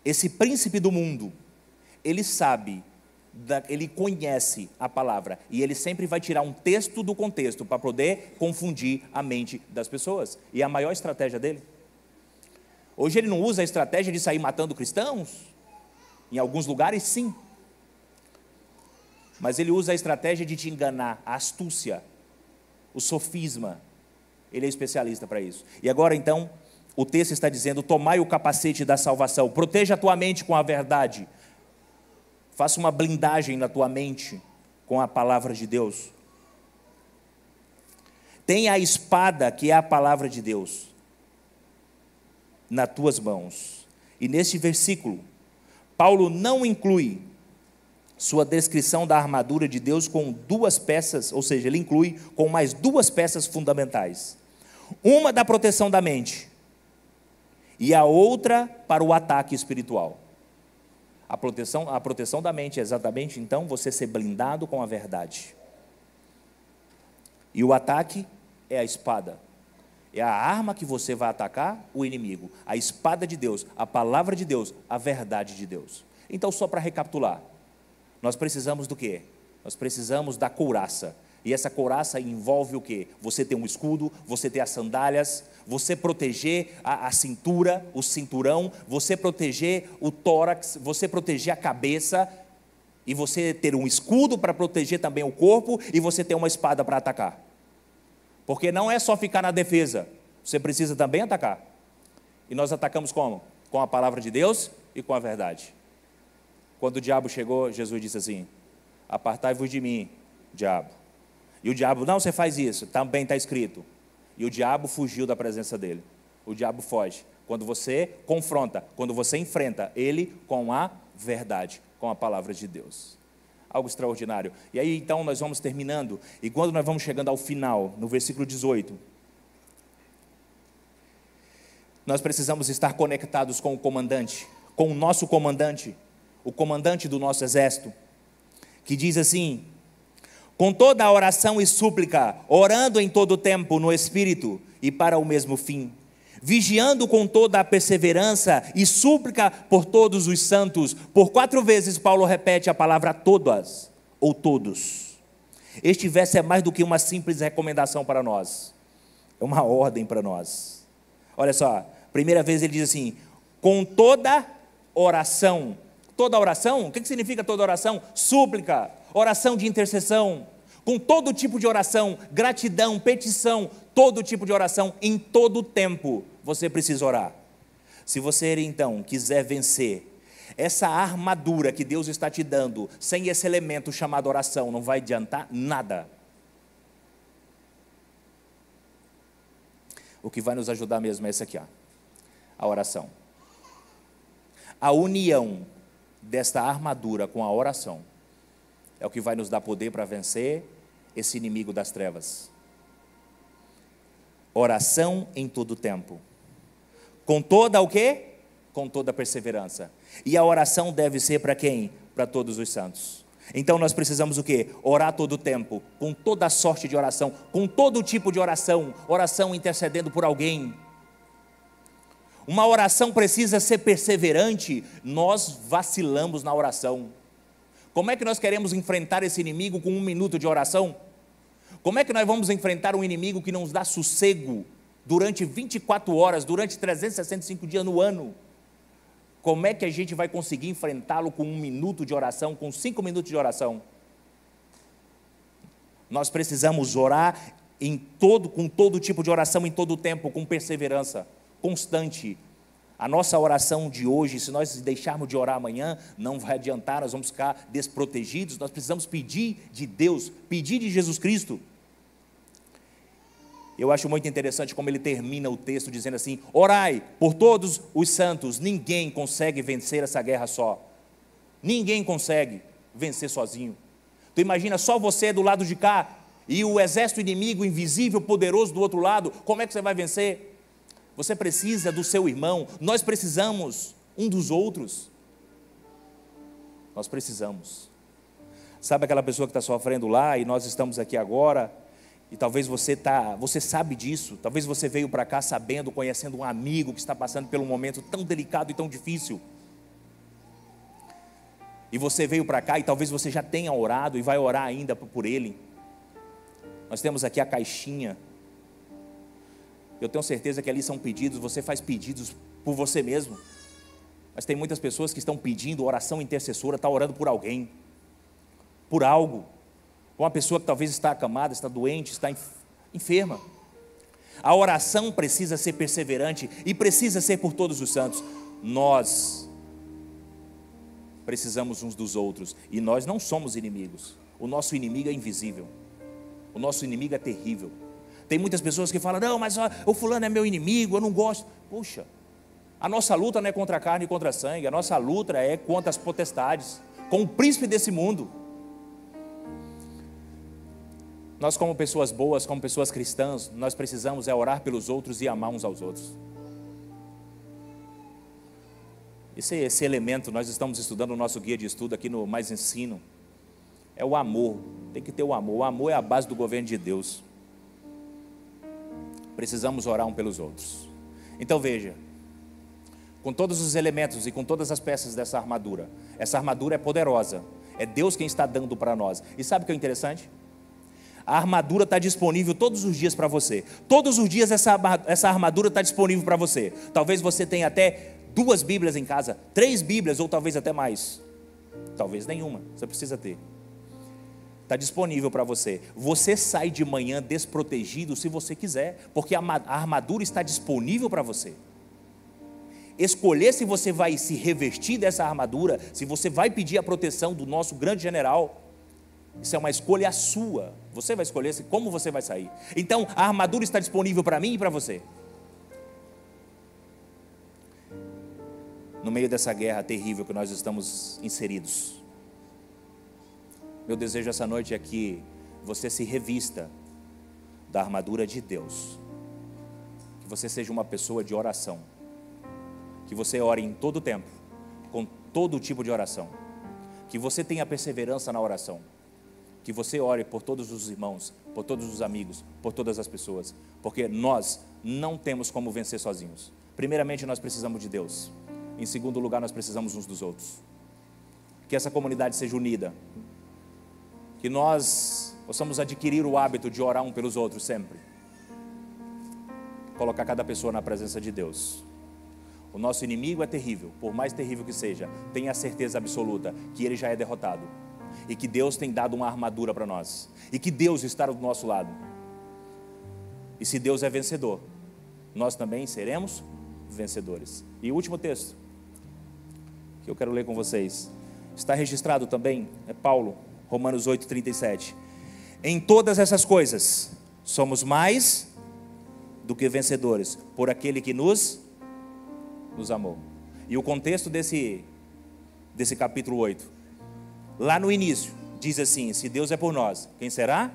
esse príncipe do mundo, ele sabe, ele conhece a palavra, e ele sempre vai tirar um texto do contexto para poder confundir a mente das pessoas. E é a maior estratégia dele. Hoje ele não usa a estratégia de sair matando cristãos, em alguns lugares sim, mas ele usa a estratégia de te enganar, a astúcia, o sofisma. Ele é especialista para isso. E agora então, o texto está dizendo: tomai o capacete da salvação, proteja a tua mente com a verdade, faça uma blindagem na tua mente com a palavra de Deus. Tenha a espada, que é a palavra de Deus, nas tuas mãos. E neste versículo, Paulo não inclui sua descrição da armadura de Deus com duas peças, ou seja, ele inclui com mais duas peças fundamentais. Uma da proteção da mente, e a outra para o ataque espiritual. A proteção da mente é exatamente, então, você ser blindado com a verdade. E o ataque é a espada. É a arma que você vai atacar o inimigo. A espada de Deus, a palavra de Deus, a verdade de Deus. Então, só para recapitular, nós precisamos do quê? Nós precisamos da couraça. E essa couraça envolve o quê? Você ter um escudo, você ter as sandálias, você proteger a cintura, o cinturão, você proteger o tórax, você proteger a cabeça, e você ter um escudo para proteger também o corpo, e você ter uma espada para atacar. Porque não é só ficar na defesa, você precisa também atacar. E nós atacamos como? Com a palavra de Deus e com a verdade. Quando o diabo chegou, Jesus disse assim: apartai-vos de mim, diabo. E o diabo: não, você faz isso, também está escrito. E o diabo fugiu da presença dele. O diabo foge quando você confronta, quando você enfrenta ele com a verdade, com a palavra de Deus. Algo extraordinário. E aí então nós vamos terminando, e quando nós vamos chegando ao final, no versículo 18, nós precisamos estar conectados com o comandante, com o nosso comandante, o comandante do nosso exército, que diz assim: com toda a oração e súplica, orando em todo o tempo no Espírito e para o mesmo fim, vigiando com toda a perseverança e súplica por todos os santos. Por 4 vezes Paulo repete a palavra todas ou todos. Este verso é mais do que uma simples recomendação para nós, é uma ordem para nós. Olha só, primeira vez ele diz assim: com toda oração. Toda oração, o que significa toda oração? Súplica, oração de intercessão, com todo tipo de oração, gratidão, petição, todo tipo de oração, em todo tempo, você precisa orar. Se você então quiser vencer essa armadura que Deus está te dando, sem esse elemento chamado oração, não vai adiantar nada. O que vai nos ajudar mesmo é esse aqui, ó, a oração. A união desta armadura com a oração é o que vai nos dar poder para vencer esse inimigo das trevas. Oração em todo tempo, com toda o quê? Com toda perseverança. E a oração deve ser para quem? Para todos os santos. Então nós precisamos o quê? Orar todo o tempo, com toda a sorte de oração, com todo tipo de oração, oração intercedendo por alguém. Uma oração precisa ser perseverante. Nós vacilamos na oração. Como é que nós queremos enfrentar esse inimigo com 1 minuto de oração? Como é que nós vamos enfrentar um inimigo que não nos dá sossego durante 24 horas, durante 365 dias no ano? Como é que a gente vai conseguir enfrentá-lo com 1 minuto de oração, com 5 minutos de oração? Nós precisamos orar com todo tipo de oração, em todo o tempo, com perseverança, constante. A nossa oração de hoje, se nós deixarmos de orar amanhã, não vai adiantar, nós vamos ficar desprotegidos. Nós precisamos pedir de Deus, pedir de Jesus Cristo. Eu acho muito interessante como ele termina o texto dizendo assim: orai por todos os santos. Ninguém consegue vencer essa guerra só. Ninguém consegue vencer sozinho. Tu imagina só você do lado de cá e o exército inimigo invisível, poderoso do outro lado. Como é que você vai vencer? Você precisa do seu irmão. Nós precisamos um dos outros. Nós precisamos. Sabe aquela pessoa que está sofrendo lá e nós estamos aqui agora? E talvez você sabe disso, talvez você veio para cá sabendo, conhecendo um amigo que está passando por um momento tão delicado e tão difícil. E você veio para cá e talvez você já tenha orado e vai orar ainda por ele. Nós temos aqui a caixinha. Eu tenho certeza que ali são pedidos, você faz pedidos por você mesmo. Mas tem muitas pessoas que estão pedindo oração intercessora, está orando por alguém, por algo. Uma pessoa que talvez está acamada, está doente, está enferma. A oração precisa ser perseverante e precisa ser por todos os santos. Nós precisamos uns dos outros e nós não somos inimigos. O nosso inimigo é invisível. O nosso inimigo é terrível. Tem muitas pessoas que falam: não, mas o fulano é meu inimigo, eu não gosto. Puxa, a nossa luta não é contra a carne e contra a sangue, a nossa luta é contra as potestades, com o príncipe desse mundo. Nós, como pessoas boas, como pessoas cristãs, nós precisamos orar pelos outros e amar uns aos outros. Esse elemento, nós estamos estudando o nosso guia de estudo aqui no Mais Ensino, é o amor. Tem que ter o amor. O amor é a base do governo de Deus. Precisamos orar um pelos outros. Então veja, com todos os elementos e com todas as peças dessa armadura, essa armadura é poderosa, é Deus quem está dando para nós. E sabe o que é interessante? A armadura está disponível todos os dias para você. Todos os dias essa armadura está disponível para você. Talvez você tenha até 2 Bíblias em casa, 3 Bíblias ou talvez até mais. Talvez nenhuma, você precisa ter. Está disponível para você. Você sai de manhã desprotegido se você quiser, porque a armadura está disponível para você. Escolher se você vai se revestir dessa armadura, se você vai pedir a proteção do nosso grande general, isso é uma escolha sua. Você vai escolher como você vai sair. Então a armadura está disponível para mim e para você. No meio dessa guerra terrível que nós estamos inseridos, meu desejo essa noite é que você se revista da armadura de Deus. Que você seja uma pessoa de oração. Que você ore em todo o tempo, com todo tipo de oração. Que você tenha perseverança na oração. Que você ore por todos os irmãos, por todos os amigos, por todas as pessoas. Porque nós não temos como vencer sozinhos. Primeiramente, nós precisamos de Deus. Em segundo lugar, nós precisamos uns dos outros. Que essa comunidade seja unida. Que nós possamos adquirir o hábito de orar um pelos outros sempre. Colocar cada pessoa na presença de Deus. O nosso inimigo é terrível, por mais terrível que seja, tenha a certeza absoluta que ele já é derrotado. E que Deus tem dado uma armadura para nós. E que Deus está do nosso lado. E se Deus é vencedor, nós também seremos vencedores. E o último texto que eu quero ler com vocês, está registrado também, é Paulo, Romanos 8:37. Em todas essas coisas, somos mais do que vencedores, por aquele que nos amou. E o contexto desse capítulo 8, lá no início, diz assim: se Deus é por nós, quem será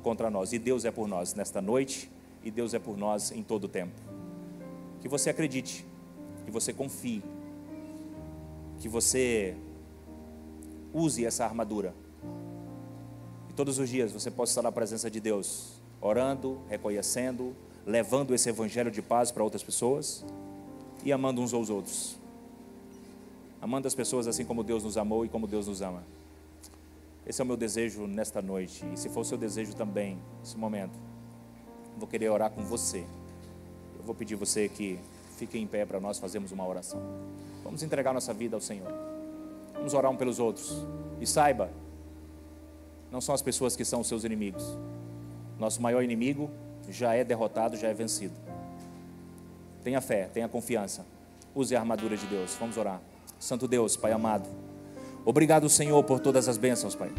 contra nós? E Deus é por nós nesta noite, e Deus é por nós em todo o tempo. Que você acredite, que você confie, que você use essa armadura. E todos os dias você possa estar na presença de Deus, orando, reconhecendo, levando esse evangelho de paz para outras pessoas e amando uns aos outros. Amando as pessoas assim como Deus nos amou e como Deus nos ama. Esse é o meu desejo nesta noite. E se for o seu desejo também, nesse momento, eu vou querer orar com você. Eu vou pedir você que fique em pé para nós fazermos uma oração. Vamos entregar nossa vida ao Senhor. Vamos orar um pelos outros. E saiba, não são as pessoas que são os seus inimigos. Nosso maior inimigo já é derrotado, já é vencido. Tenha fé, tenha confiança. Use a armadura de Deus. Vamos orar. Santo Deus, Pai amado, obrigado, Senhor, por todas as bênçãos, Pai.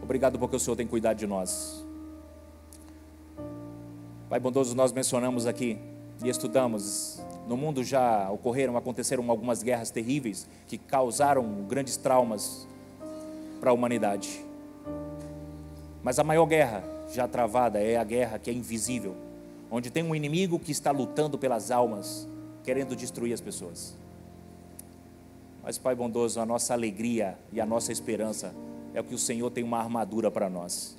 Obrigado porque o Senhor tem cuidado de nós. Pai bondoso, nós mencionamos aqui e estudamos. No mundo já aconteceram algumas guerras terríveis que causaram grandes traumas para a humanidade. Mas a maior guerra já travada é a guerra que é invisível, onde tem um inimigo que está lutando pelas almas, querendo destruir as pessoas. Mas, Pai bondoso, a nossa alegria e a nossa esperança é que o Senhor tem uma armadura para nós.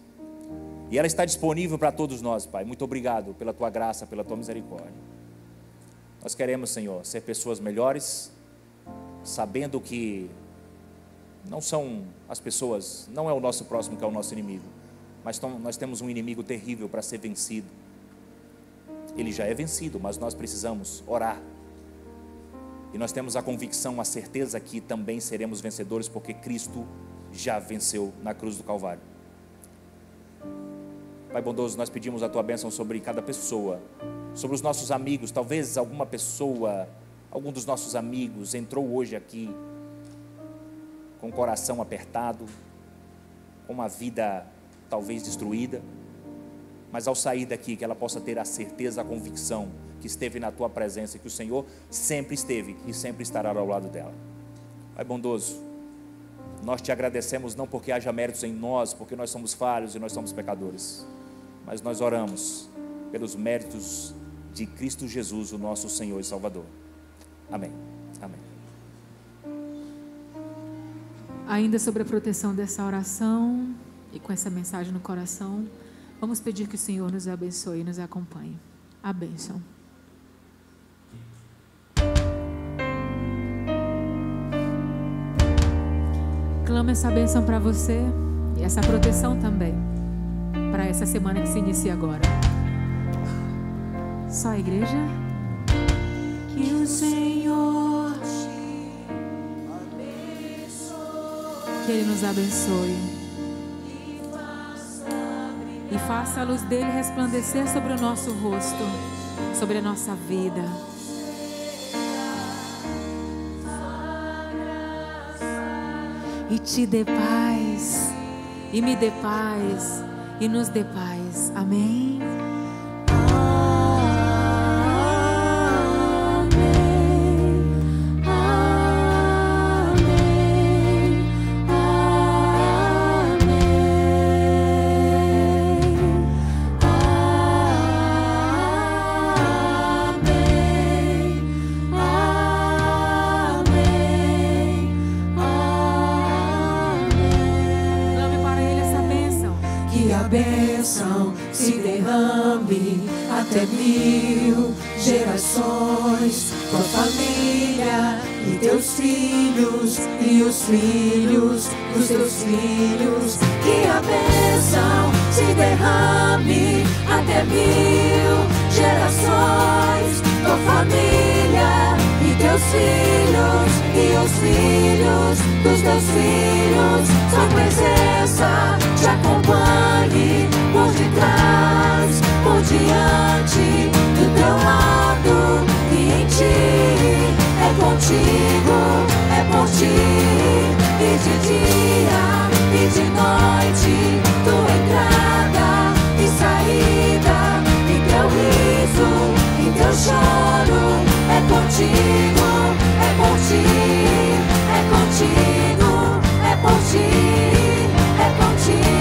E ela está disponível para todos nós, Pai. Muito obrigado pela Tua graça, pela Tua misericórdia. Nós queremos, Senhor, ser pessoas melhores, sabendo que não são as pessoas, não é o nosso próximo que é o nosso inimigo, mas nós temos um inimigo terrível para ser vencido. Ele já é vencido, mas nós precisamos orar. E nós temos a convicção, a certeza que também seremos vencedores, porque Cristo já venceu na cruz do Calvário. Pai bondoso, nós pedimos a Tua bênção sobre cada pessoa, sobre os nossos amigos. Talvez alguma pessoa, algum dos nossos amigos entrou hoje aqui com o coração apertado, com uma vida talvez destruída, mas ao sair daqui, que ela possa ter a certeza, a convicção que esteve na Tua presença, que o Senhor sempre esteve e sempre estará ao lado dela. Pai bondoso, nós Te agradecemos não porque haja méritos em nós, porque nós somos falhos e nós somos pecadores, mas nós oramos pelos méritos de Cristo Jesus, o nosso Senhor e Salvador. Amém. Amém. Ainda sobre a proteção dessa oração e com essa mensagem no coração, vamos pedir que o Senhor nos abençoe e nos acompanhe. A bênção. Clamo essa bênção para você e essa proteção também, para essa semana que se inicia agora. Só a igreja? Que o Senhor Que Ele nos abençoe e faça a luz dele resplandecer sobre o nosso rosto, sobre a nossa vida. E te dê paz, e me dê paz, e nos dê paz. Amém? se derrame até 1000 gerações, tua família e teus filhos e os filhos dos teus filhos. Que a bênção se derrame até 1000 gerações, tua família e teus filhos e os filhos dos teus filhos. Sua presença te acompanhe por detrás, por diante, do teu lado e em ti. É contigo, é por ti, e de dia e de noite, tua entrada e saída, e teu riso e teu choro. É contigo, é por ti, é contigo, é por ti, é contigo.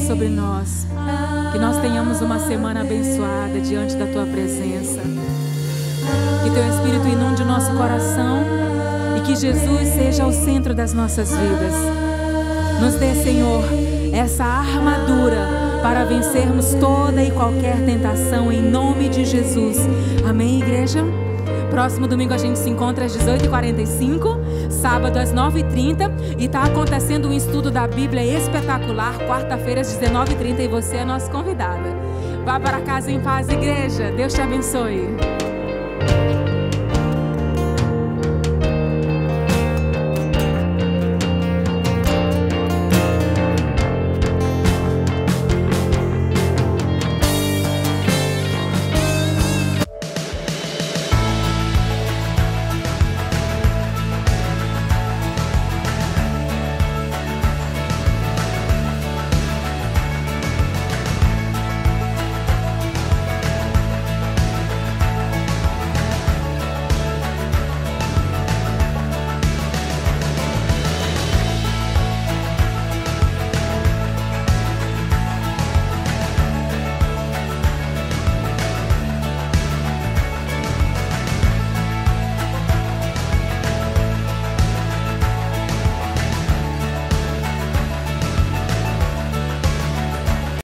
sobre nós. Que nós tenhamos uma semana abençoada diante da Tua presença. Que Teu Espírito inunde o nosso coração e que Jesus seja o centro das nossas vidas. Nos dê, Senhor, essa armadura para vencermos toda e qualquer tentação em nome de Jesus. Amém, igreja? Próximo domingo a gente se encontra às 18h45, sábado às 9h30 e está acontecendo um estudo da Bíblia espetacular, quarta-feira às 19h30 e você é nossa convidada. Vá para casa em paz, igreja. Deus te abençoe.